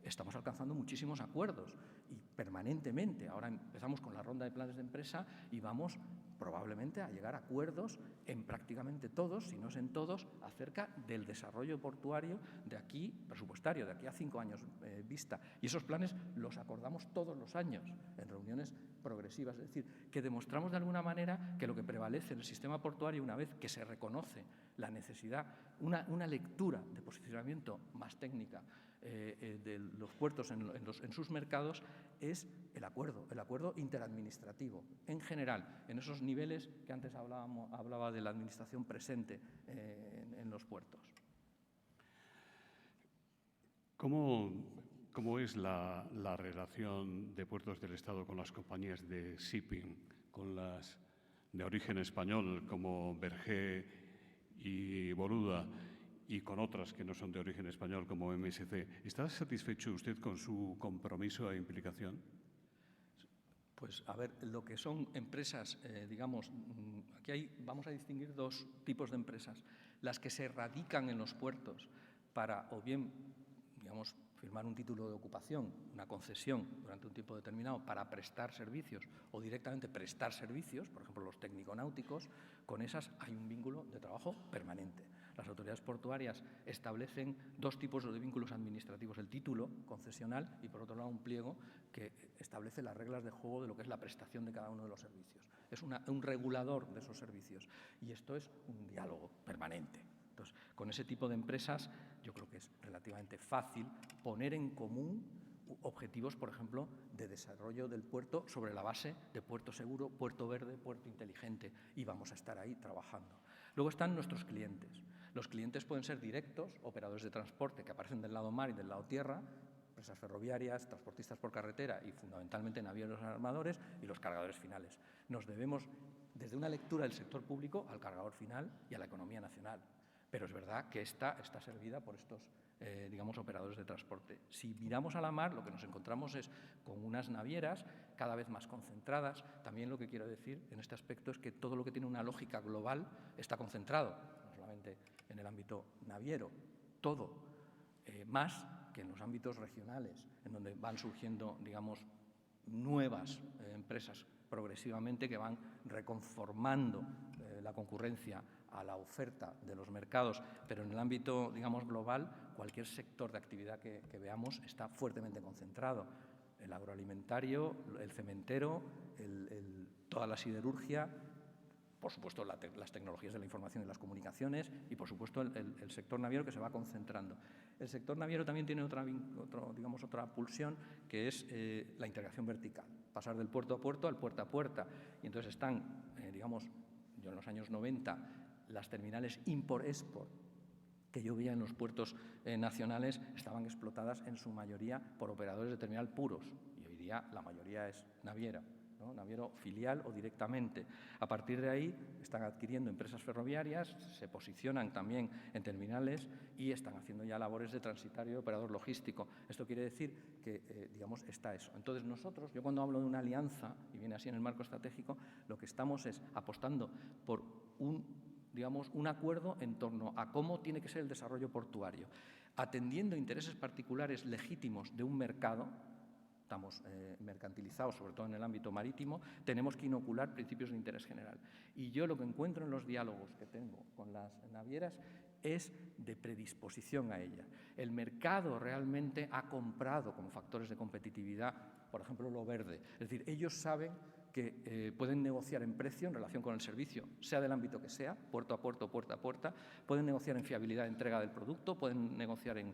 Speaker 3: estamos alcanzando muchísimos acuerdos y permanentemente. Ahora empezamos con la ronda de planes de empresa y vamos probablemente a llegar a acuerdos en prácticamente todos, si no es en todos, acerca del desarrollo portuario de aquí, presupuestario, de aquí a 5 años vista. Y esos planes los acordamos todos los años en reuniones progresivas. Es decir, que demostramos de alguna manera que lo que prevalece en el sistema portuario, una vez que se reconoce la necesidad, una lectura de posicionamiento más técnica de los puertos en sus mercados, es el acuerdo interadministrativo, en general, en esos niveles que antes hablaba de la administración presente en los puertos.
Speaker 1: ¿Cómo es la relación de Puertos del Estado con las compañías de shipping, con las de origen español como Bergé y Boluda, y con otras que no son de origen español como MSC? ¿Está satisfecho usted con su compromiso e implicación?
Speaker 3: Pues, a ver, lo que son empresas, digamos, aquí vamos a distinguir dos tipos de empresas. Las que se radican en los puertos para, o bien, digamos, firmar un título de ocupación, una concesión durante un tiempo determinado para prestar servicios o directamente prestar servicios, por ejemplo, los técnico-náuticos, con esas hay un vínculo de trabajo permanente. Las autoridades portuarias establecen dos tipos de vínculos administrativos: el título concesional y, por otro lado, un pliego que establece las reglas de juego de lo que es la prestación de cada uno de los servicios. Es un regulador de esos servicios, y esto es un diálogo permanente. Entonces, con ese tipo de empresas yo creo que es relativamente fácil poner en común objetivos, por ejemplo, de desarrollo del puerto sobre la base de puerto seguro, puerto verde, puerto inteligente, y vamos a estar ahí trabajando. Luego están nuestros clientes. Los clientes pueden ser directos, operadores de transporte que aparecen del lado mar y del lado tierra, empresas ferroviarias, transportistas por carretera y fundamentalmente navieros armadores, y los cargadores finales. Nos debemos, desde una lectura del sector público, al cargador final y a la economía nacional. Pero es verdad que esta está servida por estos, digamos, operadores de transporte. Si miramos a la mar, lo que nos encontramos es con unas navieras cada vez más concentradas. También lo que quiero decir en este aspecto es que todo lo que tiene una lógica global está concentrado, no solamente en el ámbito naviero, todo, más que en los ámbitos regionales, en donde van surgiendo, digamos, nuevas empresas progresivamente que van reconformando la concurrencia a la oferta de los mercados, pero en el ámbito, digamos, global, cualquier sector de actividad que veamos está fuertemente concentrado. El agroalimentario, el cementero, toda la siderurgia, por supuesto las tecnologías de la información y las comunicaciones, y por supuesto el sector naviero, que se va concentrando. El sector naviero también tiene otra pulsión, que es la integración vertical, pasar del puerto a puerto al puerta a puerta. Y entonces están, digamos, yo en los años 90, las terminales import-export que yo veía en los puertos nacionales estaban explotadas en su mayoría por operadores de terminal puros, y hoy día la mayoría es naviera, ¿no? Naviero filial o directamente. A partir de ahí están adquiriendo empresas ferroviarias, se posicionan también en terminales y están haciendo ya labores de transitario y operador logístico. Esto quiere decir que, digamos, está eso. Entonces nosotros, yo cuando hablo de una alianza, y viene así en el marco estratégico, lo que estamos es apostando por un acuerdo en torno a cómo tiene que ser el desarrollo portuario, atendiendo intereses particulares legítimos de un mercado. Estamos mercantilizados, sobre todo en el ámbito marítimo, tenemos que inocular principios de interés general. Y yo lo que encuentro en los diálogos que tengo con las navieras es de predisposición a ella. El mercado realmente ha comprado como factores de competitividad, por ejemplo, lo verde. Es decir, ellos saben que pueden negociar en precio en relación con el servicio, sea del ámbito que sea, puerto a puerto, puerta a puerta, pueden negociar en fiabilidad de entrega del producto, pueden negociar en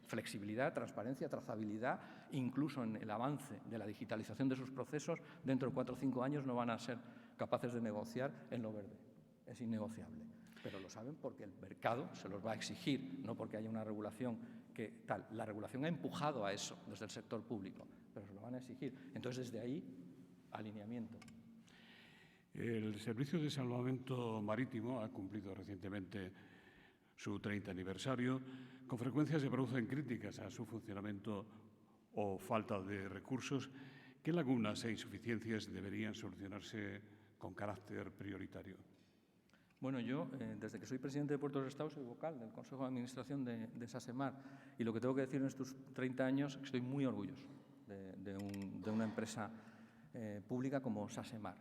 Speaker 3: flexibilidad, transparencia, trazabilidad, incluso en el avance de la digitalización de sus procesos. Dentro de 4 o 5 años no van a ser capaces de negociar en lo verde, es innegociable. Pero lo saben porque el mercado se los va a exigir, no porque haya una regulación que tal. La regulación ha empujado a eso desde el sector público, pero se lo van a exigir. Entonces, desde ahí, alineamiento.
Speaker 1: El Servicio de Salvamento Marítimo ha cumplido recientemente su 30 aniversario, con frecuencia se producen críticas a su funcionamiento o falta de recursos. ¿Qué lagunas e insuficiencias deberían solucionarse con carácter prioritario?
Speaker 3: Bueno, yo, desde que soy presidente de Puertos del Estado, soy vocal del Consejo de Administración de SASEMAR, y lo que tengo que decir en estos 30 años es que estoy muy orgulloso de una empresa pública como SASEMAR.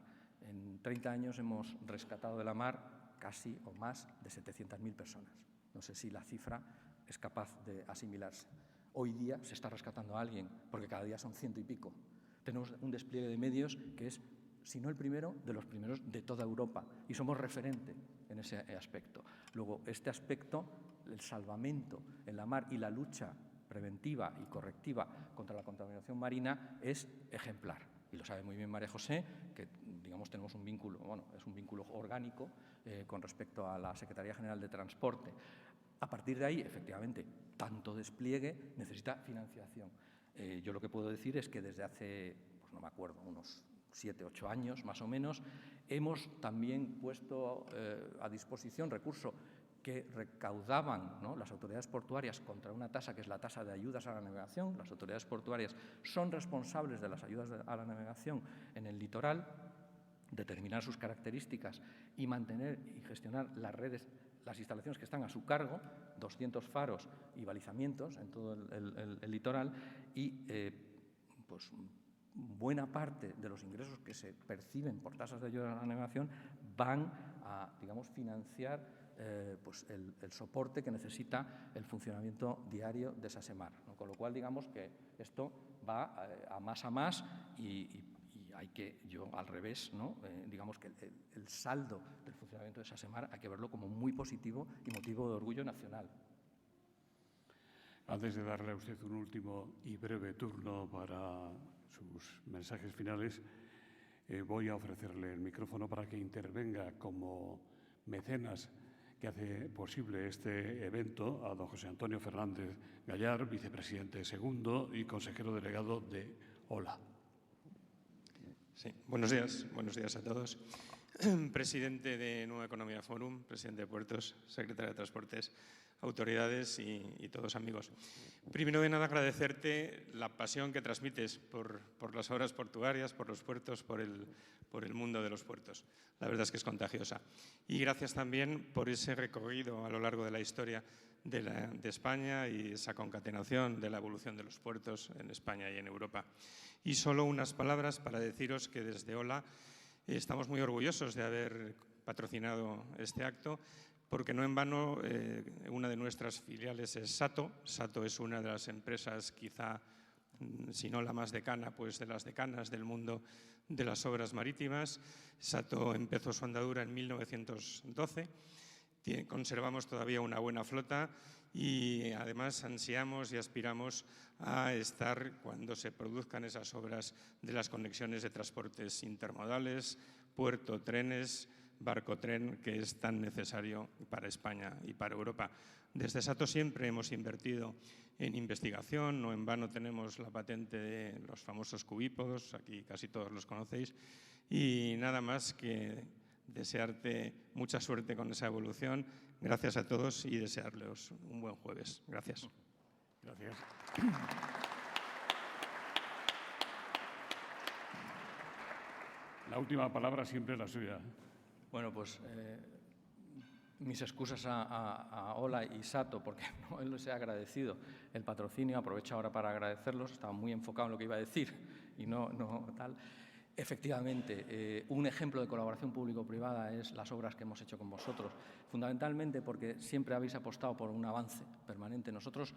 Speaker 3: En 30 años hemos rescatado de la mar casi o más de 700.000 personas. No sé si la cifra es capaz de asimilarse. Hoy día se está rescatando a alguien, porque cada día son 100 y pico. Tenemos un despliegue de medios que es, si no el primero, de los primeros de toda Europa, y somos referente en ese aspecto. Luego, este aspecto, el salvamento en la mar y la lucha preventiva y correctiva contra la contaminación marina es ejemplar. Y lo sabe muy bien María José, que digamos tenemos un vínculo, bueno, es un vínculo orgánico con respecto a la Secretaría General de Transporte. A partir de ahí, efectivamente, tanto despliegue necesita financiación. Yo lo que puedo decir es que desde hace, pues no me acuerdo, unos 7, 8 años más o menos, hemos también puesto a disposición recursos que recaudaban, ¿no?, las autoridades portuarias contra una tasa que es la tasa de ayudas a la navegación. Las autoridades portuarias son responsables de las ayudas a la navegación en el litoral, determinar sus características y mantener y gestionar las redes, las instalaciones que están a su cargo, 200 faros y balizamientos en todo el litoral, y pues buena parte de los ingresos que se perciben por tasas de ayuda a la navegación van a, digamos, financiar pues el soporte que necesita el funcionamiento diario de SASEMAR, ¿no? Con lo cual, digamos que esto va a más y hay que, yo al revés, ¿no? Digamos que el saldo del funcionamiento de SASEMAR hay que verlo como muy positivo y motivo de orgullo nacional.
Speaker 1: Antes de darle a usted un último y breve turno para sus mensajes finales, voy a ofrecerle el micrófono para que intervenga como mecenas que hace posible este evento a don José Antonio Fernández Gallar, vicepresidente segundo y consejero delegado de OLA.
Speaker 4: Sí, buenos días a todos. Presidente de Nueva Economía Forum, presidente de Puertos, secretario de Transportes, autoridades y todos amigos. Primero de nada, agradecerte la pasión que transmites por las obras portuarias, por los puertos, por el mundo de los puertos. La verdad es que es contagiosa. Y gracias también por ese recorrido a lo largo de la historia de España y esa concatenación de la evolución de los puertos en España y en Europa. Y solo unas palabras para deciros que desde OLA estamos muy orgullosos de haber patrocinado este acto, porque no en vano una de nuestras filiales es SATO. SATO es una de las empresas, quizá, si no la más decana, pues de las decanas del mundo de las obras marítimas. SATO empezó su andadura en 1912. Conservamos todavía una buena flota y además ansiamos y aspiramos a estar cuando se produzcan esas obras de las conexiones de transportes intermodales, puerto, trenes, barco-tren, que es tan necesario para España y para Europa. Desde SATO siempre hemos invertido en investigación, no en vano tenemos la patente de los famosos cubípodos, aquí casi todos los conocéis, y nada más que desearte mucha suerte con esa evolución. Gracias a todos y desearles un buen jueves. Gracias.
Speaker 1: Gracias. La última palabra siempre es la suya.
Speaker 3: Bueno, pues mis excusas a OLA y SATO, porque no les he agradecido el patrocinio. Aprovecho ahora para agradecerlos. Estaba muy enfocado en lo que iba a decir y no tal. Efectivamente, un ejemplo de colaboración público-privada es las obras que hemos hecho con vosotros, fundamentalmente porque siempre habéis apostado por un avance permanente. Nosotros,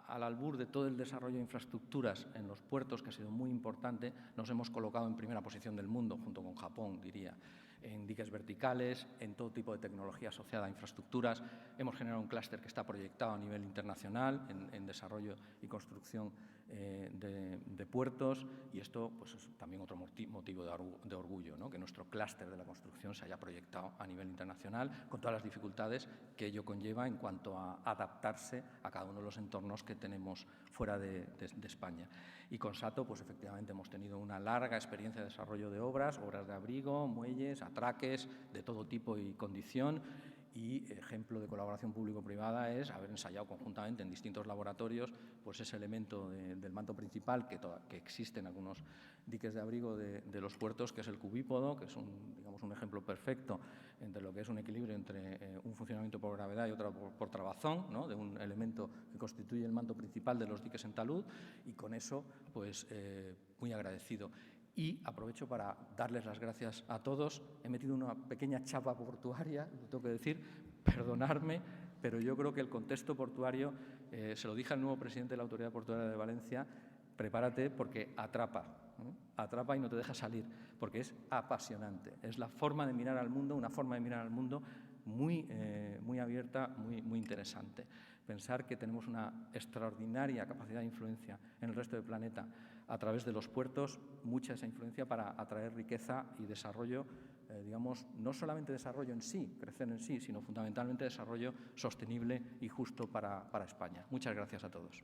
Speaker 3: al albur de todo el desarrollo de infraestructuras en los puertos, que ha sido muy importante, nos hemos colocado en primera posición del mundo, junto con Japón, diría, en diques verticales, en todo tipo de tecnología asociada a infraestructuras. Hemos generado un clúster que está proyectado a nivel internacional en desarrollo y construcción de puertos, y esto pues, es también otro motivo de orgullo, ¿no? Que nuestro clúster de la construcción se haya proyectado a nivel internacional, con todas las dificultades que ello conlleva en cuanto a adaptarse a cada uno de los entornos que tenemos fuera de España. Y con SATO, pues efectivamente hemos tenido una larga experiencia de desarrollo de obras de abrigo, muelles, atraques, de todo tipo y condición. y ejemplo de colaboración público-privada es haber ensayado conjuntamente en distintos laboratorios pues ese elemento del manto principal que existe en algunos diques de abrigo de los puertos, que es el cubípodo, que es digamos, un ejemplo perfecto entre lo que es un equilibrio entre un funcionamiento por gravedad y otro por trabazón, ¿no?, de un elemento que constituye el manto principal de los diques en talud, y con eso pues muy agradecido. Y aprovecho para darles las gracias a todos. He metido una pequeña chapa portuaria, lo tengo que decir, perdonadme, pero yo creo que el contexto portuario, se lo dije al nuevo presidente de la Autoridad Portuaria de Valencia, prepárate porque atrapa, ¿no? Atrapa y no te deja salir, porque es apasionante. Es la forma de mirar al mundo, una forma de mirar al mundo muy abierta, muy interesante. Pensar que tenemos una extraordinaria capacidad de influencia en el resto del planeta a través de los puertos, mucha esa influencia para atraer riqueza y desarrollo, digamos, no solamente desarrollo en sí, crecer en sí, sino fundamentalmente desarrollo sostenible y justo para España. Muchas gracias a todos.